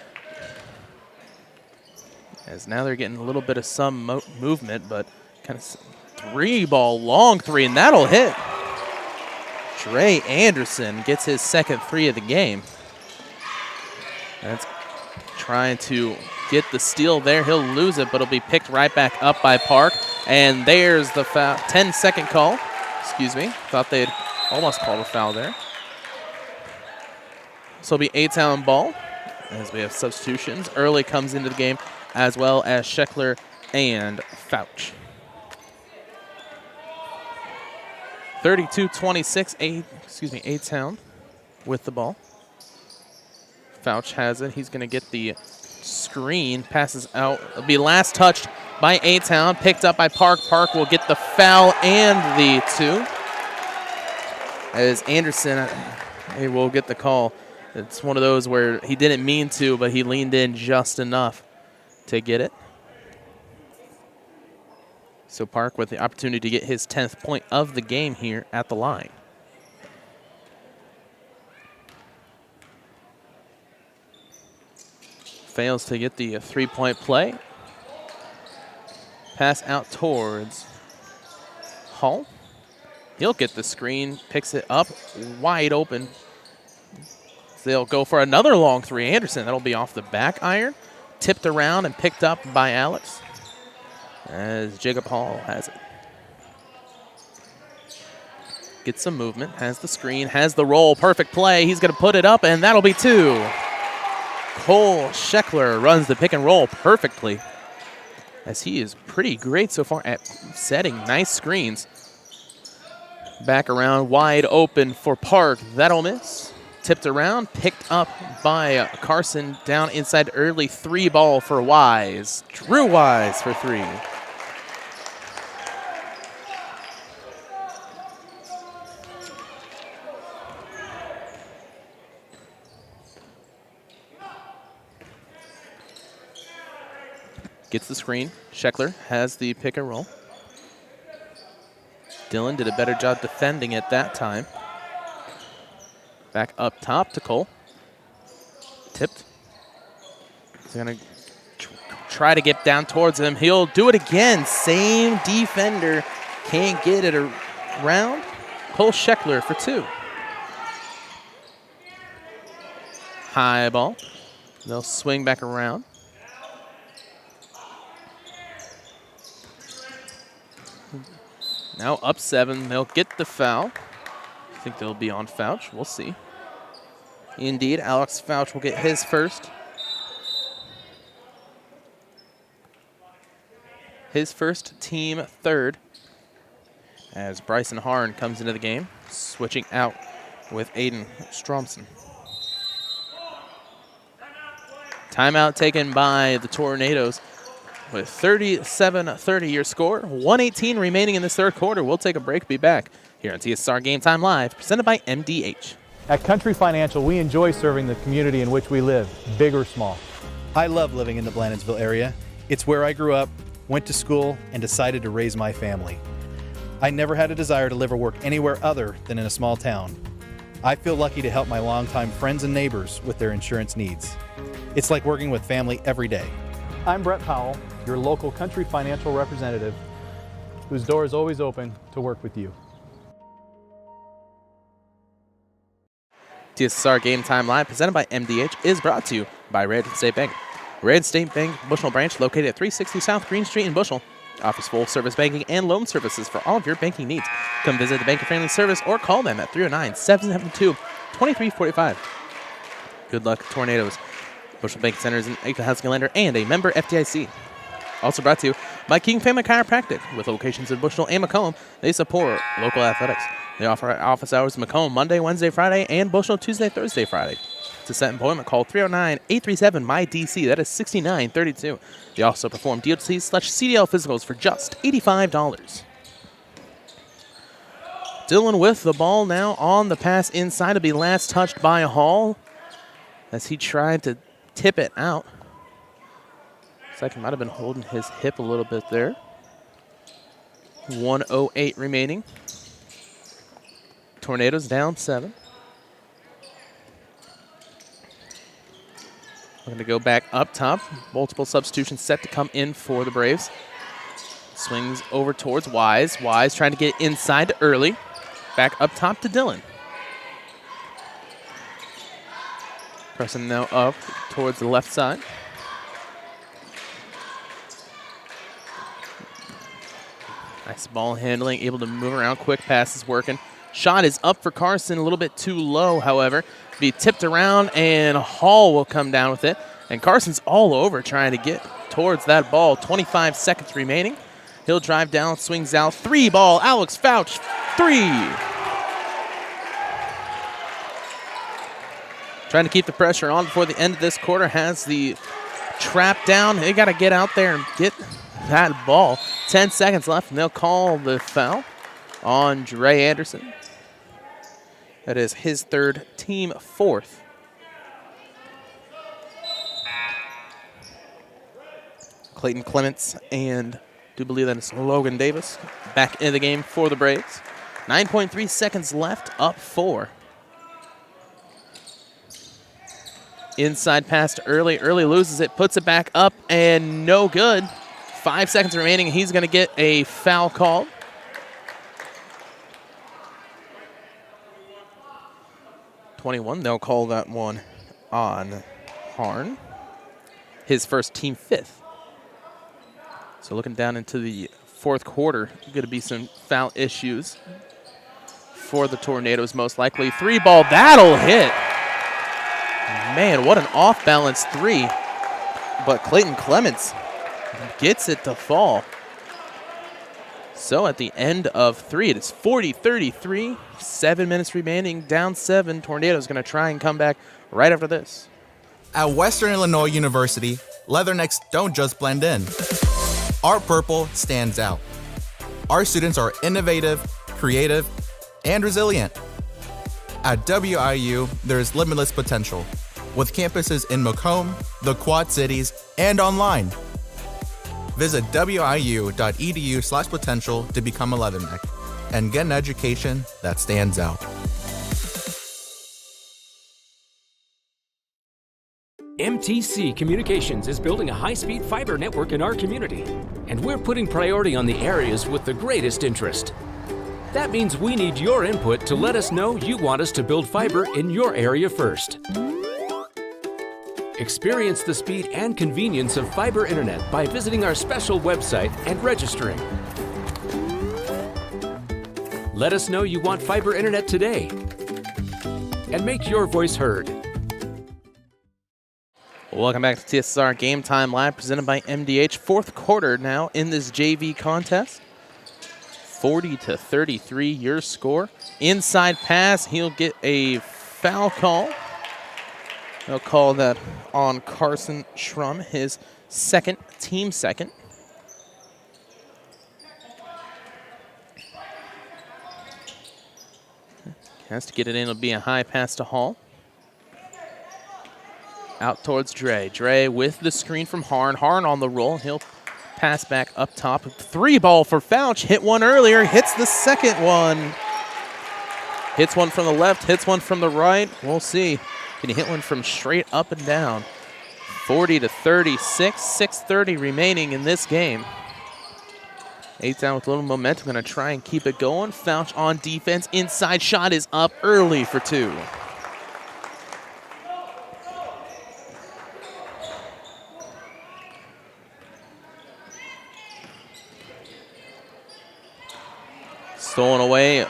As now they're getting a little bit of some movement, but kind of 3 ball, long 3, and that'll hit. Dre Anderson gets his second 3 of the game. That's trying to get the steal there. He'll lose it, but it'll be picked right back up by Park. And there's the foul. 10-second call. Excuse me. Thought they'd almost called a foul there. So it'll be A-Town ball as we have substitutions. Early comes into the game, as well as Scheckler and Fouch. 32-26, A-Town with the ball. Fouch has it. He's going to get the screen, passes out. It'll be last touched by A-Town, picked up by Park. Park will get the foul and the 2. As Anderson, he will get the call. It's one of those where he didn't mean to, but he leaned in just enough to get it. So Park with the opportunity to get his 10th point of the game here at the line. Fails to get the 3-point play. Pass out towards Hall. He'll get the screen, picks it up, wide open. They'll go for another long three. Anderson, that'll be off the back iron. Tipped around and picked up by Alex as Jacob Hall has it. Gets some movement, has the screen, has the roll. Perfect play. He's going to put it up, and that'll be 2. Cole Scheckler runs the pick and roll perfectly, as he is pretty great so far at setting nice screens. Back around, wide open for Park. That'll miss. Tipped around, picked up by Carson down inside early. 3 ball for Wise. Drew Wise for 3. Gets the screen. Scheckler has the pick and roll. Dylan did a better job defending it that time. Back up top to Cole. Tipped. He's going to try to get down towards him. He'll do it again. Same defender. Can't get it around. Cole Scheckler for 2. High ball. They'll swing back around. Now up 7. They'll get the foul. I think they'll be on Fouch. We'll see. Indeed, Alex Fouch will get his first. His first, team third, as Bryson Harn comes into the game, switching out with Aiden Stromson. Timeout taken by the Tornadoes. With 37-30 your score, 1:18 remaining in this third quarter. We'll take a break, be back here on TSSR Game Time Live, presented by MDH. At Country Financial, we enjoy serving the community in which we live, big or small. I love living in the Blandonsville area. It's where I grew up, went to school, and decided to raise my family. I never had a desire to live or work anywhere other than in a small town. I feel lucky to help my longtime friends and neighbors with their insurance needs. It's like working with family every day. I'm Brett Powell, your local Country Financial representative, whose door is always open to work with you. TSSR Game Time Live, presented by MDH, is brought to you by Red State Bank. Red State Bank Bushnell branch, located at 360 South Green Street in Bushnell, offers full-service banking and loan services for all of your banking needs. Come visit the banker-friendly service or call them at 309-772-2345. Good luck, Tornadoes. Bushnell Bank Center is an equal housing lender and a member FDIC. Also brought to you by King Family Chiropractic. With locations in Bushnell and Macomb, they support local athletics. They offer office hours in Macomb Monday, Wednesday, Friday, and Bushnell Tuesday, Thursday, Friday. To set an appointment, call 309-837-MY-DC. That is $69.32. They also perform DOT/CDL physicals for just $85. Dylan with the ball now on the pass inside to be last touched by Hall as he tried to tip it out. Looks like he might have been holding his hip a little bit there. 1:08 remaining. Tornadoes down 7. We're going to go back up top. Multiple substitutions set to come in for the Braves. Swings over towards Wise. Wise trying to get inside to Early. Back up top to Dylan. Pressing now up towards the left side. Nice ball handling, able to move around. Quick pass is working. Shot is up for Carson, a little bit too low, however. Be tipped around, and Hall will come down with it. And Carson's all over trying to get towards that ball. 25 seconds remaining. He'll drive down, swings out. 3 ball, Alex Fouch, 3. Trying to keep the pressure on before the end of this quarter. Has the trap down. They got to get out there and get that ball. 10 seconds left, and they'll call the foul on Dre Anderson. That is his third, team fourth. Clayton Clements and do believe that it's Logan Davis back in the game for the Braves. 9.3 seconds left, up 4. Inside pass to Early. Early loses it, puts it back up, and no good. 5 seconds remaining. He's going to get a foul called. .21, they'll call that one on Harn. His first team 5th. So looking down into the fourth quarter, going to be some foul issues for the Tornadoes most likely. 3-ball, that'll hit. Man, what an off-balance 3. But Clayton Clements gets it to fall. So at the end of 3, it is 40-33. 7 minutes remaining, down 7. Tornadoes going to try and come back right after this. At Western Illinois University, Leathernecks don't just blend in. Our purple stands out. Our students are innovative, creative, and resilient. At WIU, there's limitless potential, with campuses in Macomb, the Quad Cities, and online. Visit wiu.edu/potential to become a Leatherneck and get an education that stands out. MTC Communications is building a high-speed fiber network in our community, and we're putting priority on the areas with the greatest interest. That means we need your input to let us know you want us to build fiber in your area first. Experience the speed and convenience of fiber internet by visiting our special website and registering. Let us know you want fiber internet today, and make your voice heard. Welcome back to TSSR Game Time Live, presented by MDH. Fourth quarter now in this JV contest. 40-33 your score. Inside pass, he'll get a foul call. They'll call that on Carson Schrum, his second, team second. Has to get it in, it'll be a high pass to Hall. Out towards Dre. Dre with the screen from Harn. Harn on the roll. He'll pass back up top. 3-ball for Fouch. Hit one earlier. Hits the second one. Hits one from the left. Hits one from the right. We'll see. Can he hit one from straight up and down? 40-36. 6:30 remaining in this game. 8 down with a little momentum. Going to try and keep it going. Fouch on defense. Inside shot is up early for 2. Stolen away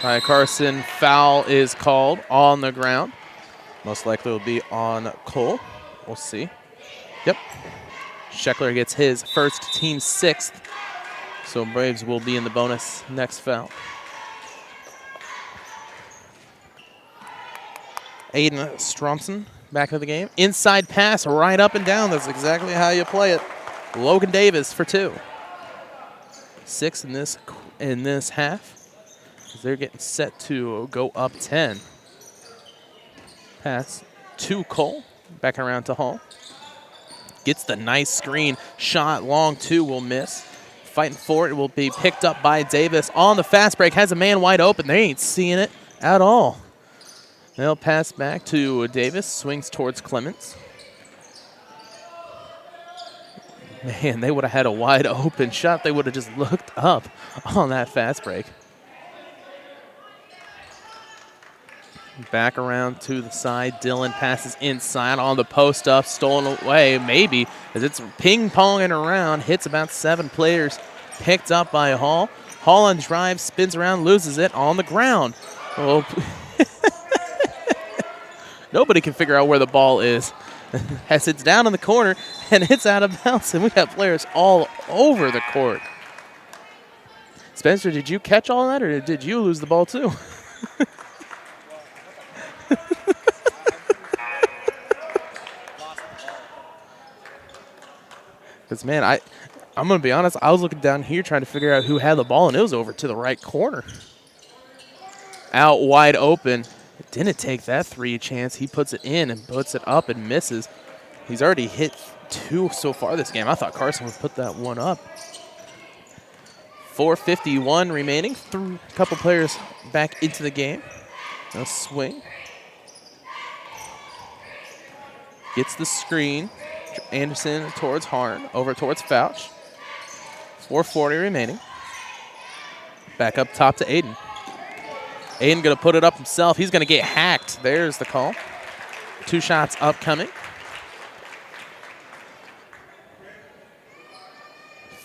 by Carson. Foul is called on the ground. Most likely will be on Cole. We'll see. Yep. Scheckler gets his first, team 6th. So Braves will be in the bonus next foul. Aiden Stromson back of the game. Inside pass right up and down. That's exactly how you play it. Logan Davis for 2. 6 in this half. They're getting set to go up 10. Pass to Cole. Back around to Hall. Gets the nice screen. Shot long 2 will miss. Fighting for it will be picked up by Davis on the fast break. Has a man wide open. They ain't seeing it at all. They'll pass back to Davis. Swings towards Clements. Man, they would have had a wide open shot. They would have just looked up on that fast break. Back around to the side. Dylan passes inside on the post up. Stolen away, maybe, as it's ping-ponging around. Hits about 7 players. Picked up by Hall. Hall on drive, spins around, loses it on the ground. Oh. Nobody can figure out where the ball is. As it's down in the corner, and it's out of bounds, and we have players all over the court. Spencer, did you catch all that, or did you lose the ball too? Because, man, I'm going to be honest, I was looking down here trying to figure out who had the ball, and it was over to the right corner. Out wide open. Didn't take that 3 chance. He puts it in and puts it up and misses. He's already hit 2 so far this game. I thought Carson would put that one up. 4:51 remaining. A couple players back into the game. A swing. Gets the screen. Anderson towards Harn. Over towards Fouch. 4:40 remaining. Back up top to Aiden. Aiden going to put it up himself. He's going to get hacked. There's the call. 2 shots upcoming.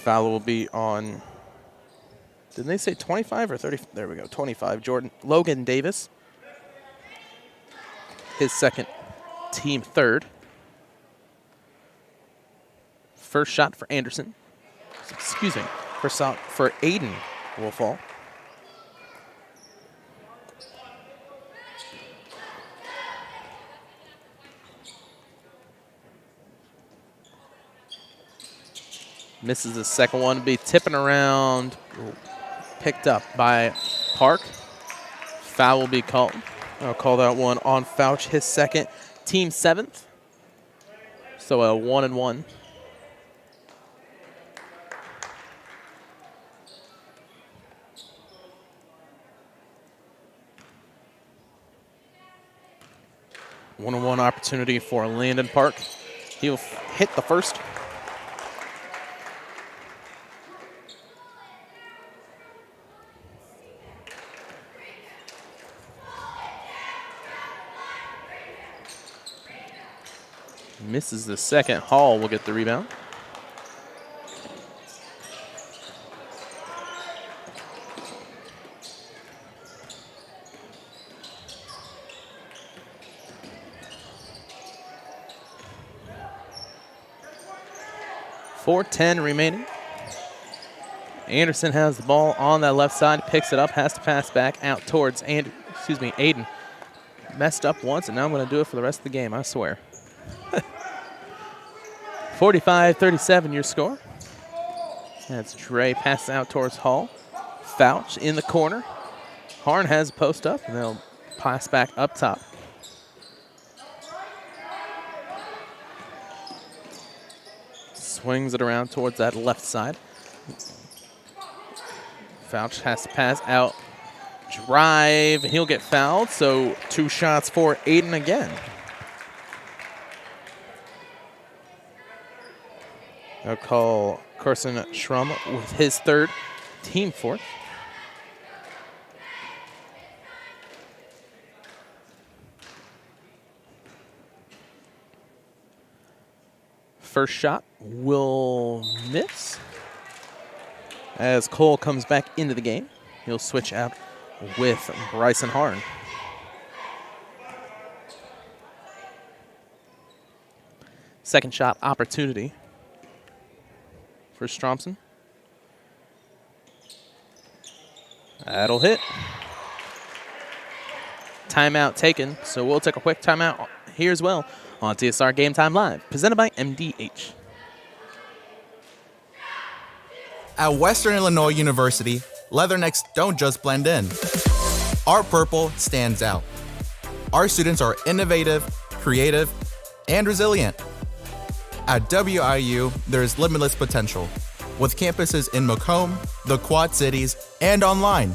Foul will be on, didn't they say 25 or 30? There we go, 25. Logan Davis. His second, team third. First shot for Anderson. Excuse me, first shot for Aiden will fall. Misses the second one, be tipping around, picked up by Park. Foul will be called. I'll call that one on Fouch, his second, team 7th. So a 1-and-1. One-on-one opportunity for Landon Park. He'll hit the first. Misses the second. Hall will get the rebound. .410 remaining. Anderson has the ball on that left side, picks it up, has to pass back out towards Aiden. Messed up once, and now I'm going to do it for the rest of the game, I swear. 45-37 your score. That's Dre pass out towards Hall. Fouch in the corner. Harn has a post up, and they'll pass back up top. Swings it around towards that left side. Fouch has to pass out. Drive, and he'll get fouled, so 2 shots for Aiden again. I'll call Carson Schrum with his third, team 4th. First shot will miss. As Cole comes back into the game, he'll switch out with Bryson Harn. Second shot opportunity for Stromson. That'll hit. Timeout taken, so we'll take a quick timeout here as well on TSSR Game Time Live, presented by MDH. At Western Illinois University, Leathernecks don't just blend in. Our purple stands out. Our students are innovative, creative, and resilient. At WIU, there's limitless potential, with campuses in Macomb, the Quad Cities, and online.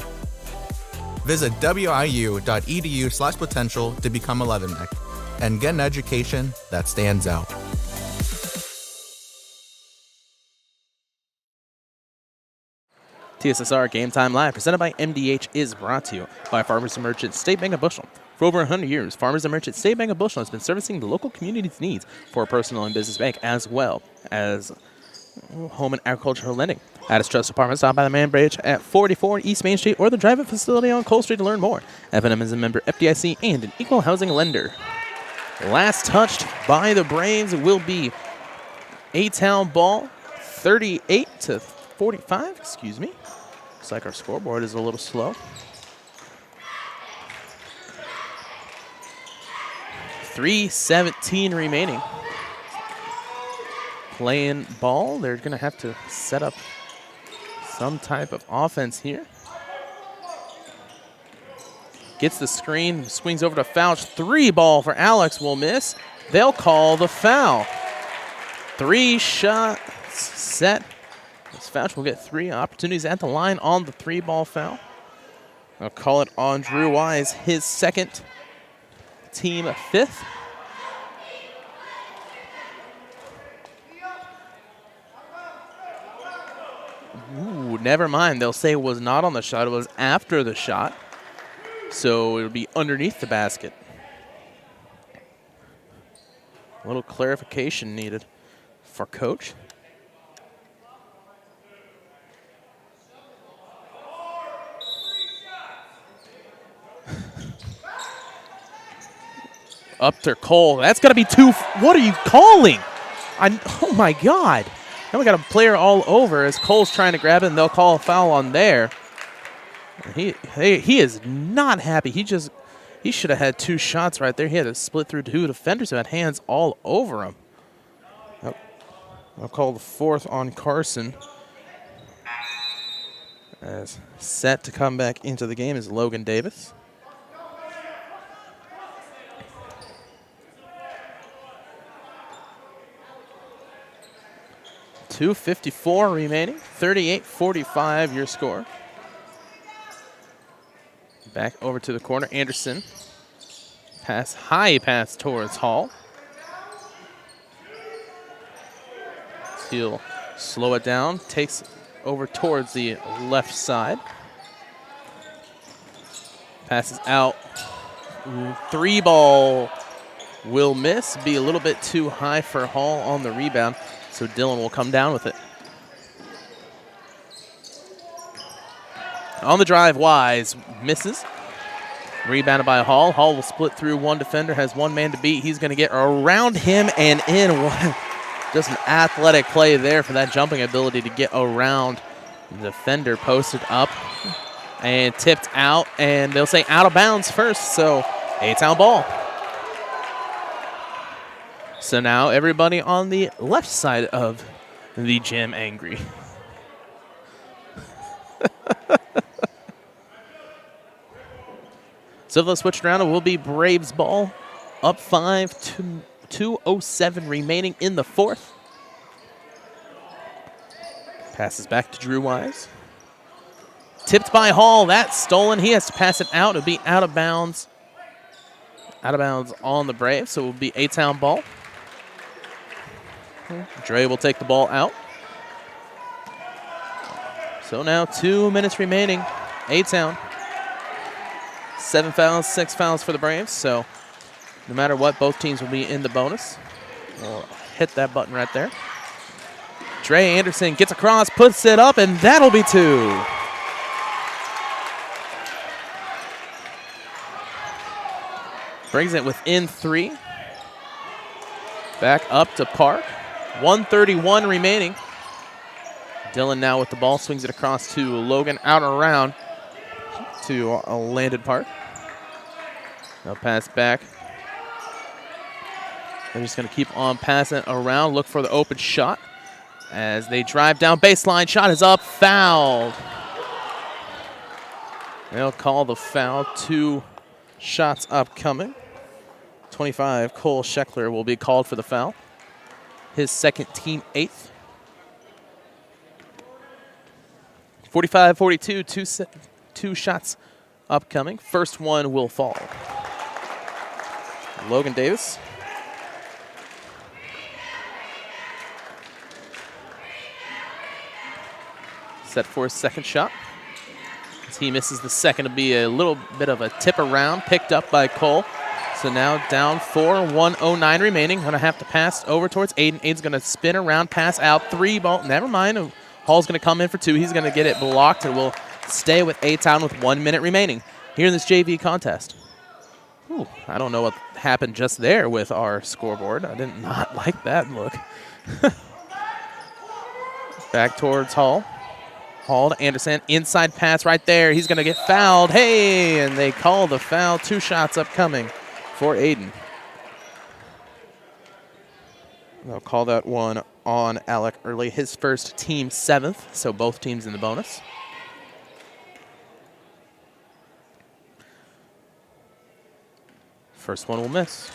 Visit wiu.edu/potential to become a Leatherneck and get an education that stands out. TSSR Game Time Live, presented by MDH, is brought to you by Farmers and Merchants State Bank of Bushnell. For over 100 years, Farmers and Merchants State Bank of Bushnell has been servicing the local community's needs for a personal and business bank, as well as home and agricultural lending. At its trust department, stop by the Man Bridge at 44 East Main Street or the drive-up facility on Cole Street to learn more. F&M is a member FDIC and an equal housing lender. Last touched by the Braves will be A-Town ball, 38-45, excuse me. Looks like our scoreboard is a little slow. 3:17 remaining. Playing ball. They're going to have to set up some type of offense here. Gets the screen, swings over to Fouch. 3 ball for Alex will miss. They'll call the foul. 3-shot set. This Fouch will get 3 opportunities at the line on the 3-ball foul. I'll call it on Drew Wise, his second, team 5th. Ooh, never mind. They'll say it was not on the shot. It was after the shot. So it would be underneath the basket. A little clarification needed for Coach. Up to Cole. That's got to be 2. What are you calling? Oh, my God. Now we got a player all over as Cole's trying to grab it, and they'll call a foul on there. He is not happy. He should have had 2 shots right there. He had to split through 2 defenders who had hands all over him. I'll call the 4th on Carson. As set to come back into the game is Logan Davis. .254 remaining, 38-45 your score. Back over to the corner, Anderson. High pass towards Hall. He'll slow it down, takes over towards the left side. Passes out. 3-ball will miss, be a little bit too high for Hall on the rebound. So Dillon will come down with it. On the drive, Wise misses. Rebounded by Hall. Hall will split through 1 defender, has 1 man to beat. He's going to get around him and in. Just an athletic play there for that jumping ability to get around the defender. Posted up and tipped out, and they'll say out of bounds first, so A-Town ball. So now everybody on the left side of the gym angry. So they'll switch around. It will be Braves ball. Up 5, 2:07 remaining in the 4th. Passes back to Drew Wise. Tipped by Hall. That's stolen. He has to pass it out. It'll be out of bounds. Out of bounds on the Braves, so it will be A-Town ball. Dre will take the ball out. So now 2 minutes remaining. A-Town. 7 fouls, 6 fouls for the Braves. So no matter what, both teams will be in the bonus. We'll hit that button right there. Dre Anderson gets across, puts it up, and that'll be 2. Brings it within 3. Back up to Park. 1:31 remaining. Dillon now with the ball, swings it across to Logan, out and around to Landon Park. Now pass back. They're just going to keep on passing around, look for the open shot. As they drive down baseline, shot is up, fouled. They'll call the foul. 2 shots upcoming. 25, Cole Scheckler will be called for the foul. His second, team 8th. 45-42, 2 shots upcoming. First one will fall. Logan Davis. Set for his second shot. As he misses the second, to be a little bit of a tip around, picked up by Cole. So now down 4, 1:09 remaining. Going to have to pass over towards Aiden. Aiden's going to spin around, pass out, 3-ball. Never mind. Hall's going to come in for 2. He's going to get it blocked and will stay with A-Town with 1 minute remaining here in this JV contest. Ooh, I don't know what happened just there with our scoreboard. I did not like that look. Back towards Hall. Hall to Anderson. Inside pass right there. He's going to get fouled. Hey, and they call the foul. 2 shots upcoming for Aiden. They'll call that one on Alec early. His first, team 7th, so both teams in the bonus. First one will miss.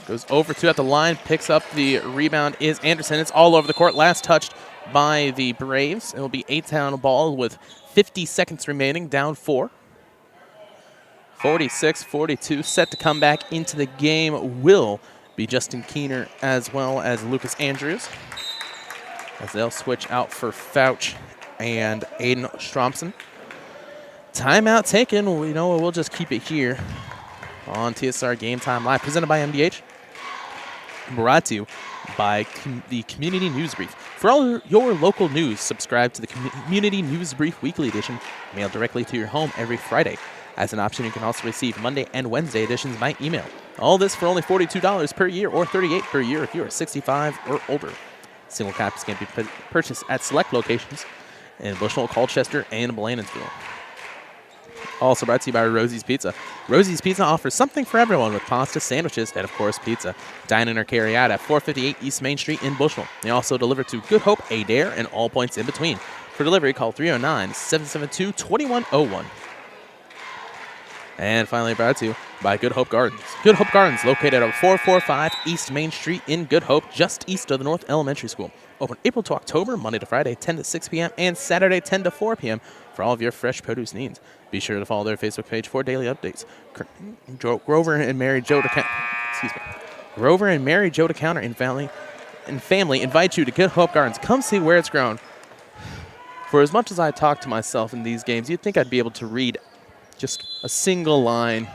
Goes over 2 at the line, picks up the rebound is Anderson. It's all over the court. Last touched by the Braves. It will be A-Town ball with 50 seconds remaining, down 4. 46-42, set to come back into the game will be Justin Keener as well as Lucas Andrews, as they'll switch out for Fouch and Aiden Stromson. Timeout taken. We'll just keep it here on TSSR Game Time Live, presented by MDH. Brought to you by the Community News Brief. For all your local news, subscribe to the Community News Brief Weekly Edition, mailed directly to your home every Friday. As an option, you can also receive Monday and Wednesday editions by email. All this for only $42 per year or $38 per year if you are 65 or older. Single copies can be purchased at select locations in Bushnell, Colchester, and Blandonsville. Also brought to you by Rosie's Pizza. Rosie's Pizza offers something for everyone with pasta, sandwiches, and of course pizza. Dine in or carry out at 458 East Main Street in Bushnell. They also deliver to Good Hope, Adair, and all points in between. For delivery, call 309-772-2101. And finally brought to you by Good Hope Gardens. Good Hope Gardens, located at 445 East Main Street in Good Hope, just east of the North Elementary School. Open April to October, Monday to Friday, 10 to 6 p.m., and Saturday, 10 to 4 p.m. for all of your fresh produce needs. Be sure to follow their Facebook page for daily updates. Grover and Mary Jo to Counter and family invite you to Good Hope Gardens. Come see where it's grown. For as much as I talk to myself in these games, you'd think I'd be able to read just a single line.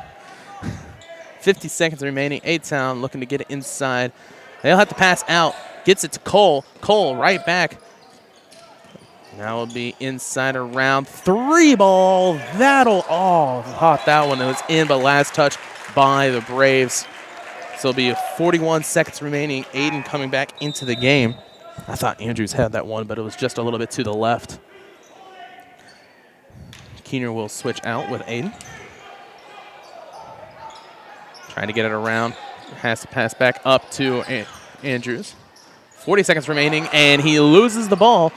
50 seconds remaining. A-Town looking to get it inside. They'll have to pass out. Gets it to Cole. Cole right back. Now will be inside around 3 ball. Caught that one. It was in, but last touch by the Braves. So it'll be 41 seconds remaining. Aiden coming back into the game. I thought Andrews had that one, but it was just a little bit to the left. Keener will switch out with Aiden. Trying to get it around. Has to pass back up to Andrews. 40 seconds remaining, and he loses the ball.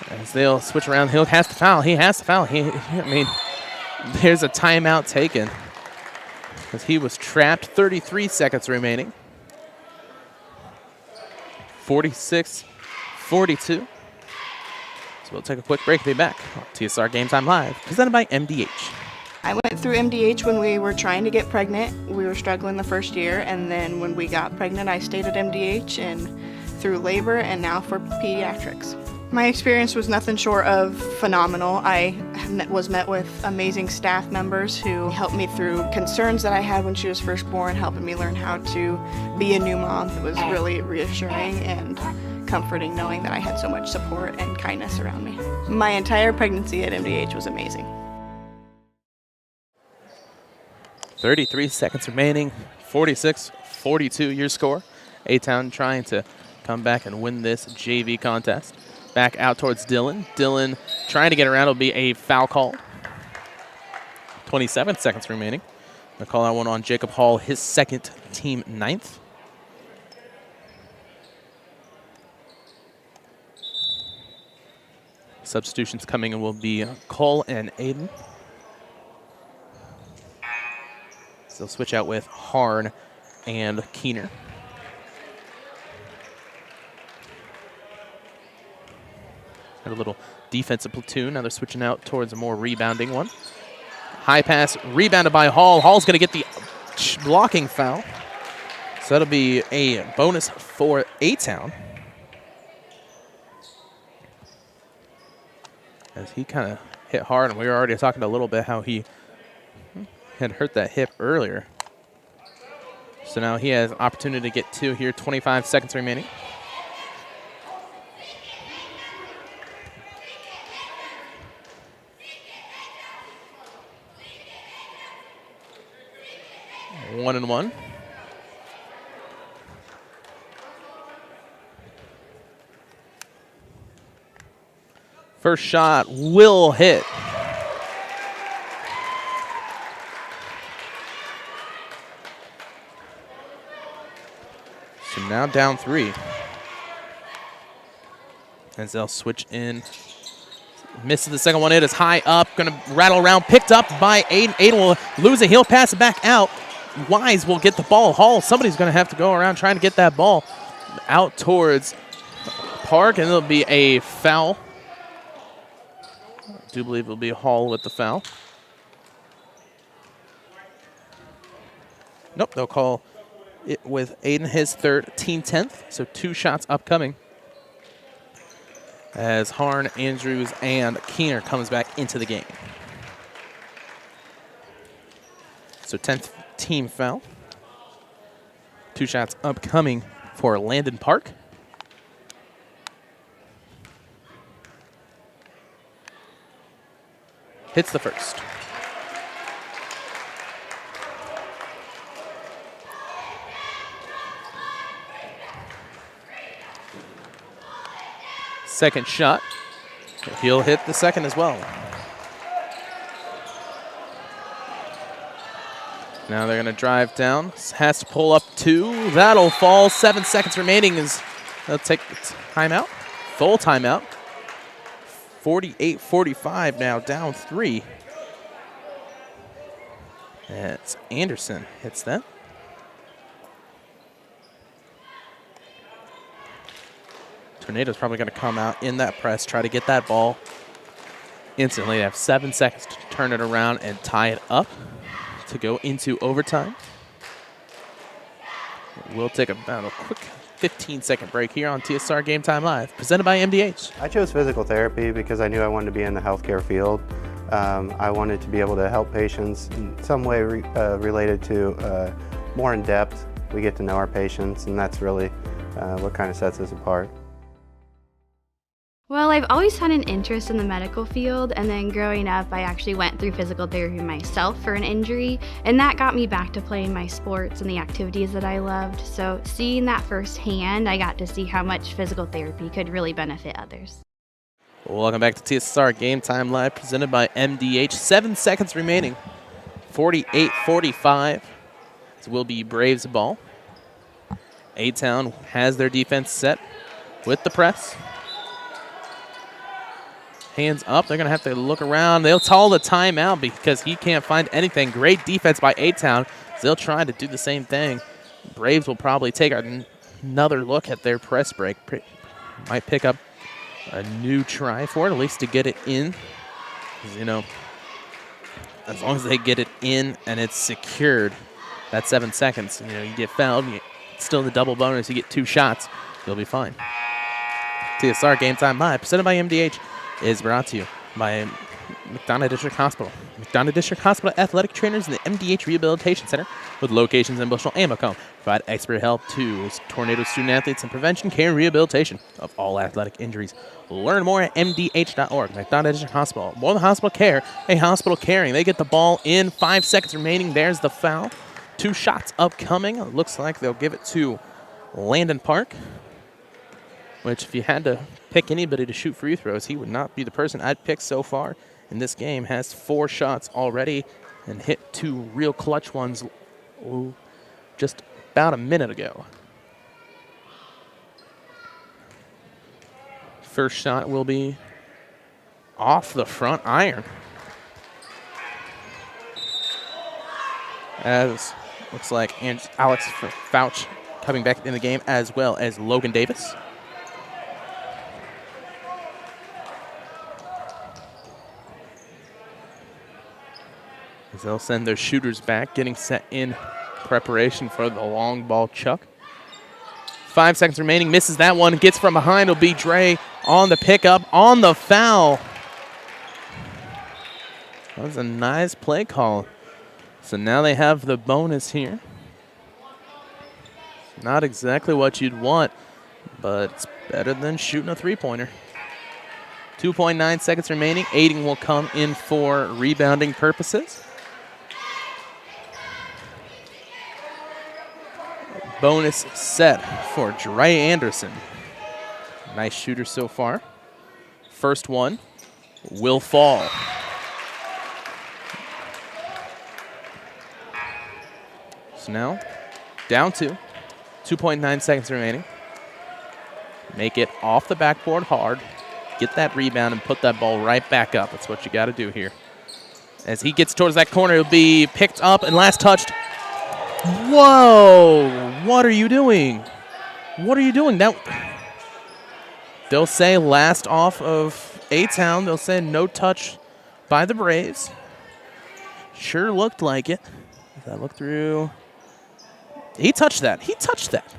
As they'll switch around, he has to foul. He has to foul. There's a timeout taken because he was trapped. 33 seconds remaining. 46-42. So we'll take a quick break. Be back on TSSR Game Time Live, presented by MDH. I went through MDH when we were trying to get pregnant. We were struggling the first year, and then when we got pregnant, I stayed at MDH and through labor and now for pediatrics. My experience was nothing short of phenomenal. I was met with amazing staff members who helped me through concerns that I had when she was first born, helping me learn how to be a new mom. It was really reassuring and comforting knowing that I had so much support and kindness around me. My entire pregnancy at MDH was amazing. 33 seconds remaining. 46-42 your score. A-Town trying to come back and win this JV contest. Back out towards Dylan. Dylan trying to get around. It'll be a foul call. 27 seconds remaining. They'll call that one on Jacob Hall, his second, team 9th. Substitutions coming in will be Cole and Aiden. So they'll switch out with Harn and Keener. Got a little defensive platoon. Now they're switching out towards a more rebounding one. High pass, rebounded by Hall. Hall's going to get the blocking foul. So that'll be a bonus for A-Town. As he kind of hit hard, and we were already talking a little bit how he had hurt that hip earlier. So now he has an opportunity to get 2 here. 25 seconds remaining. One and one. First shot will hit. So now down 3. As they'll switch in. Misses the second one. It is high up. Going to rattle around. Picked up by Aiden. Aiden will lose it. He'll pass it back out. Wise will get the ball. Hall, somebody's going to have to go around trying to get that ball out towards Park, and it'll be a foul. I do believe it'll be Hall with the foul. Nope, they'll call it with Aiden his third, team 10th, so 2 shots upcoming. As Harn, Andrews, and Keener comes back into the game. So 10th team foul. 2 shots upcoming for Landon Park. Hits the first. Second shot. He'll hit the second as well. Now they're going to drive down. Has to pull up 2. That'll fall. 7 seconds remaining. They'll take the timeout. Full timeout. 48-45 now, down 3. It's Anderson hits that. Tornado's probably going to come out in that press, try to get that ball instantly. They have 7 seconds to turn it around and tie it up to go into overtime. We'll take about a quick 15-second break here on TSSR Game Time Live, presented by MDH. I chose physical therapy because I knew I wanted to be in the healthcare field. I wanted to be able to help patients in some way related to more in depth. We get to know our patients, and that's really what kind of sets us apart. Well, I've always had an interest in the medical field, and then growing up, I actually went through physical therapy myself for an injury, and that got me back to playing my sports and the activities that I loved. So seeing that firsthand, I got to see how much physical therapy could really benefit others. Welcome back to TSSR Game Time Live, presented by MDH. 7 seconds remaining. 48-45. This will be Braves ball. A-Town has their defense set with the press. Hands up. They're going to have to look around. They'll call the timeout because he can't find anything. Great defense by A-Town. They'll try to do the same thing. Braves will probably take another look at their press break. Might pick up a new try for it, at least to get it in. You know, as long as they get it in and it's secured, that 7 seconds, you know, you get fouled, still the double bonus, you get 2 shots, you'll be fine. TSSR Game Time Live, presented by MDH, is brought to you by McDonough District Hospital. McDonough District Hospital athletic trainers in the MDH Rehabilitation Center with locations in Bushnell and Macomb provide expert help to tornado student athletes and prevention, care, and rehabilitation of all athletic injuries. Learn more at mdh.org. McDonough District Hospital. More than hospital care, a hospital caring. They get the ball in. 5 seconds remaining. There's the foul. 2 shots upcoming. It looks like they'll give it to Landon Park, which if you had to pick anybody to shoot free throws, he would not be the person I'd pick so far in this game. Has 4 shots already and hit 2 real clutch ones just about a minute ago. First shot will be off the front iron. As looks like Alex Fouch coming back in the game, as well as Logan Davis. As they'll send their shooters back, getting set in preparation for the long ball chuck. 5 seconds remaining, misses that one, gets from behind. It'll be Dre on the pickup, on the foul. That was a nice play call. So now they have the bonus here. Not exactly what you'd want, but it's better than shooting a three-pointer. 2.9 seconds remaining. Aiding will come in for rebounding purposes. Bonus set for Dre Anderson. Nice shooter so far. First one will fall. So now, down 2. 2.9 seconds remaining. Make it off the backboard hard. Get that rebound and put that ball right back up. That's what you got to do here. As he gets towards that corner, it'll be picked up and last touched Whoa! What are you doing? What are you doing? That they'll say last off of A-Town. They'll say no touch by the Braves. Sure looked like it. If I look through, he touched that. He touched that.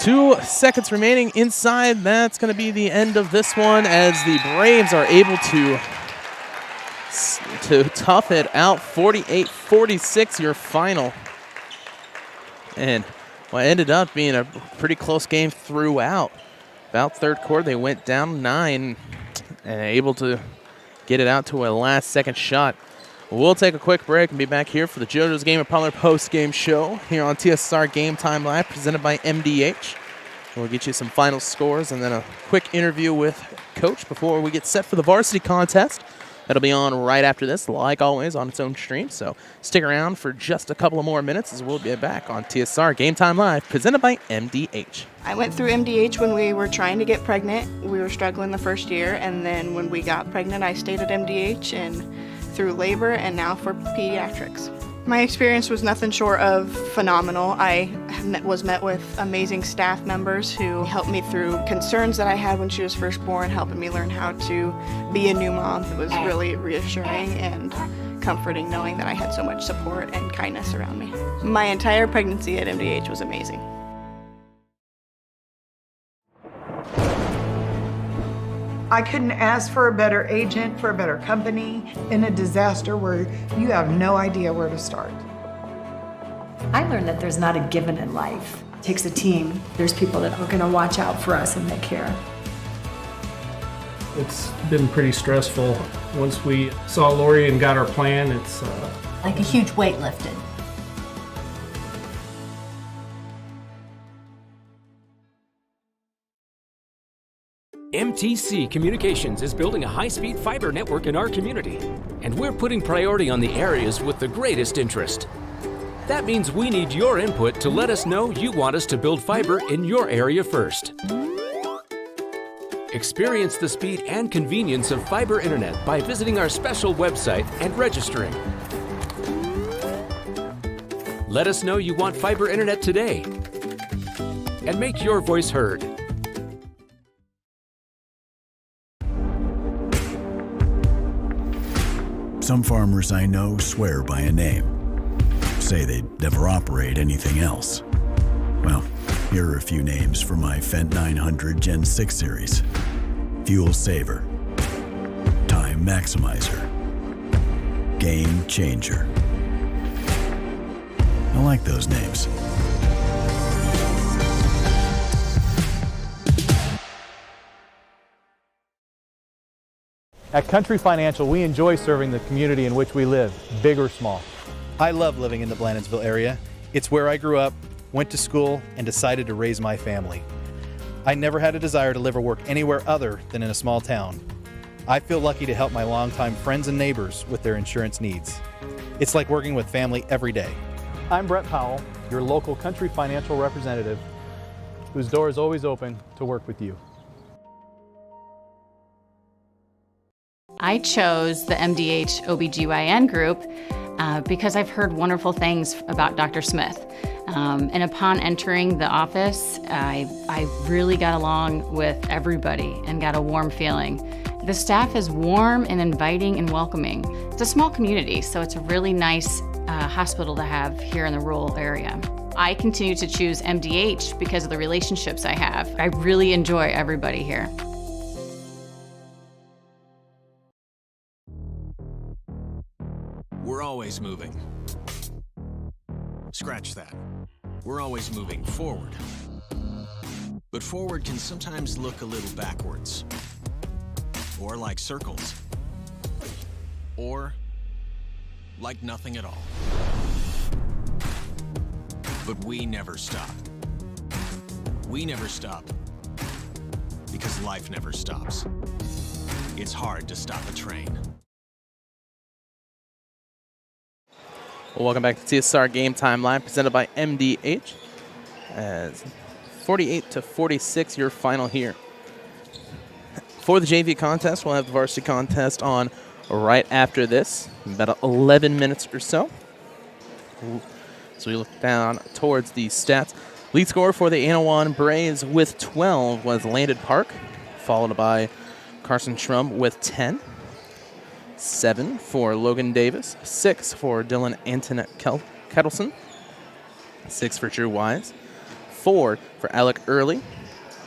2 seconds remaining inside. That's going to be the end of this one as the Braves are able to tough it out. 48-46 your final. And what ended up being a pretty close game throughout. About third quarter, they went down 9 and able to get it out to a last second shot. We'll take a quick break and be back here for the JoJo's Game of Parlor post-game show here on TSSR Game Time Live, presented by MDH. We'll get you some final scores and then a quick interview with Coach before we get set for the varsity contest. That'll be on right after this, like always, on its own stream. So stick around for just a couple of more minutes as we'll be back on TSSR Game Time Live, presented by MDH. I went through MDH when we were trying to get pregnant. We were struggling the first year, and then when we got pregnant, I stayed at MDH and through labor and now for pediatrics. My experience was nothing short of phenomenal. I was met with amazing staff members who helped me through concerns that I had when she was first born, helping me learn how to be a new mom. It was really reassuring and comforting knowing that I had so much support and kindness around me. My entire pregnancy at MDH was amazing. I couldn't ask for a better agent, for a better company in a disaster where you have no idea where to start. I learned that there's not a given in life. It takes a team. There's people that are going to watch out for us and that care. It's been pretty stressful. Once we saw Lori and got our plan, it's like a huge weight lifted. MTC Communications is building a high-speed fiber network in our community, and we're putting priority on the areas with the greatest interest. That means we need your input to let us know you want us to build fiber in your area first. Experience the speed and convenience of fiber internet by visiting our special website and registering. Let us know you want fiber internet today, and make your voice heard. Some farmers I know swear by a name. Say they'd never operate anything else. Well, here are a few names for my Fendt 900 Gen 6 series. Fuel Saver. Time Maximizer. Game Changer. I like those names. At Country Financial, we enjoy serving the community in which we live, big or small. I love living in the Blandonsville area. It's where I grew up, went to school, and decided to raise my family. I never had a desire to live or work anywhere other than in a small town. I feel lucky to help my longtime friends and neighbors with their insurance needs. It's like working with family every day. I'm Brett Powell, your local Country Financial representative, whose door is always open to work with you. I chose the MDH OBGYN group because I've heard wonderful things about Dr. Smith. And upon entering the office, I really got along with everybody and got a warm feeling. The staff is warm and inviting and welcoming. It's a small community, so it's a really nice hospital to have here in the rural area. I continue to choose MDH because of the relationships I have. I really enjoy everybody here. We're always moving. Scratch that. We're always moving forward. But forward can sometimes look a little backwards. Or like circles. Or like nothing at all. But we never stop. We never stop because life never stops. It's hard to stop a train. Well, welcome back to TSSR Game Time Live, presented by MDH. As 48-46, your final here. For the JV contest, we'll have the varsity contest on right after this, about 11 minutes or so. So we look down towards the stats. Lead scorer for the Annawan Braves with 12 was Landon Park, followed by Carson Schrum with 10. 7 for Logan Davis. 6 for Dylan Antoinette Kettleson. 6 for Drew Wise. 4 for Alec Early.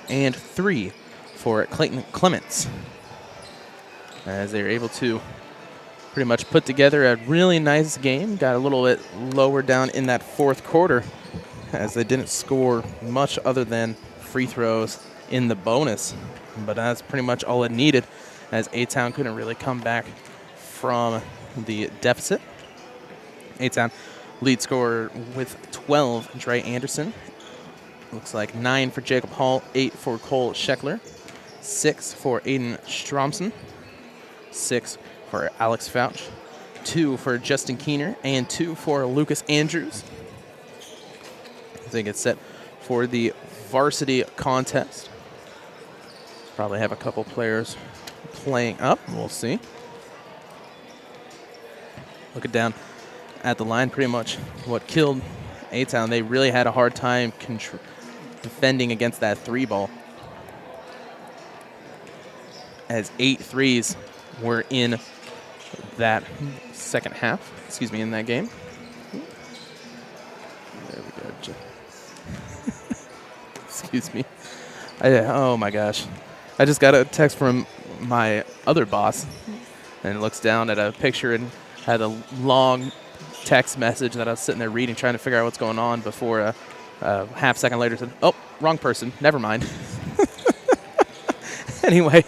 And 3 for Clayton Clements. As they were able to pretty much put together a really nice game. Got a little bit lower down in that fourth quarter as they didn't score much other than free throws in the bonus. But that's pretty much all it needed, as A-Town couldn't really come back from the deficit. A-Town lead scorer with 12, Dre Anderson. Looks like 9 for Jacob Hall, 8 for Cole Scheckler, 6 for Aiden Stromson, 6 for Alex Fouch, 2 for Justin Keener, and 2 for Lucas Andrews. They get set for the varsity contest. Probably have a couple players playing up. We'll see. Looking down at the line, pretty much what killed A-Town. They really had a hard time defending against that 3-ball, as 8 threes were in that second half, in that game. There we go. Excuse me. Oh my gosh. I just got a text from my other boss, and looks down at a picture and had a long text message that I was sitting there reading, trying to figure out what's going on, before a half second later said, oh, wrong person, never mind. Anyway,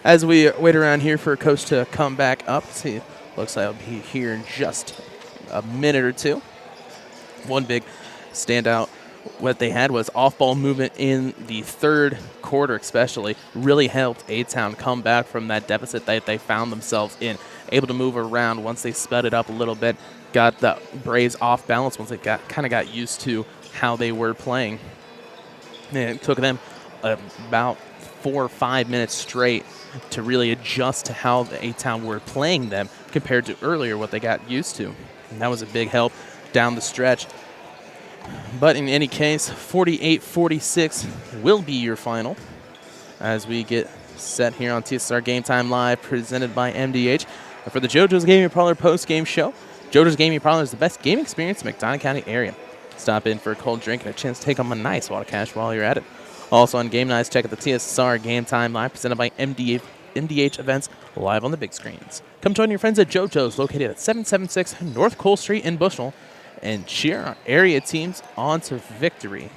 as we wait around here for Coach to come back up, see, looks like I'll be here in just a minute or two. One big standout what they had was off-ball movement in the third quarter, especially really helped A-Town come back from that deficit that they found themselves in, able to move around once they sped it up a little bit, got the Braves off balance once they kind of got used to how they were playing. And it took them about 4 or 5 minutes straight to really adjust to how the A-Town were playing them compared to earlier what they got used to. And that was a big help down the stretch. But in any case, 48-46 will be your final as we get set here on TSSR Game Time Live, presented by MDH. And for the JoJo's Gaming Parlor post-game show, JoJo's Gaming Parlor is the best gaming experience in the McDonough County area. Stop in for a cold drink and a chance to take home a nice wad of cash while you're at it. Also on game nights, check out the TSSR Game Time Live, presented by MDH events, live on the big screens. Come join your friends at JoJo's, located at 776 North Cole Street in Bushnell, and cheer our area teams on to victory.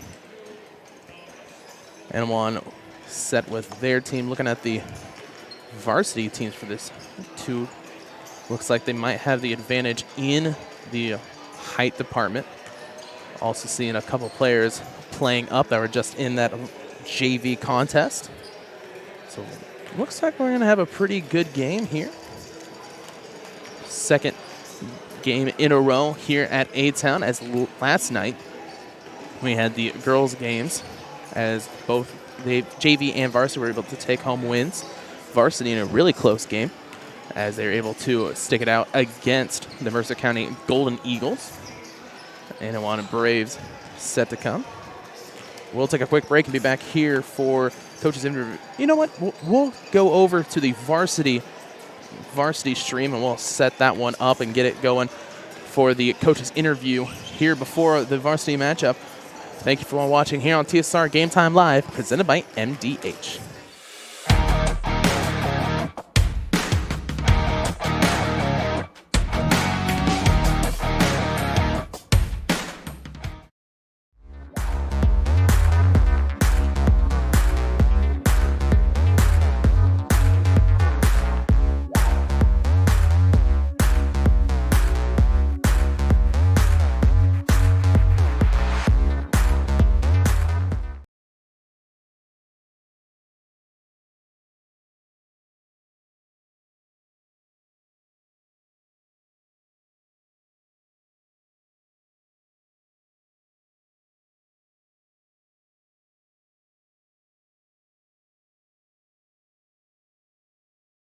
Annawan set with their team. Looking at the varsity teams for this two, looks like they might have the advantage in the height department. Also seeing a couple players playing up that were just in that JV contest. So looks like we're going to have a pretty good game here. Second game in a row here at A-Town, as last night we had the girls games, as both the JV and varsity were able to take home wins. Varsity in a really close game, as they were able to stick it out against the Mercer County Golden Eagles. Annawan Braves set to come. We'll take a quick break and be back here for Coach's interview. You know what? We'll go over to the varsity stream, and we'll set that one up and get it going for the coach's interview here before the varsity matchup. Thank you for watching here on TSSR Game Time Live, presented by MDH.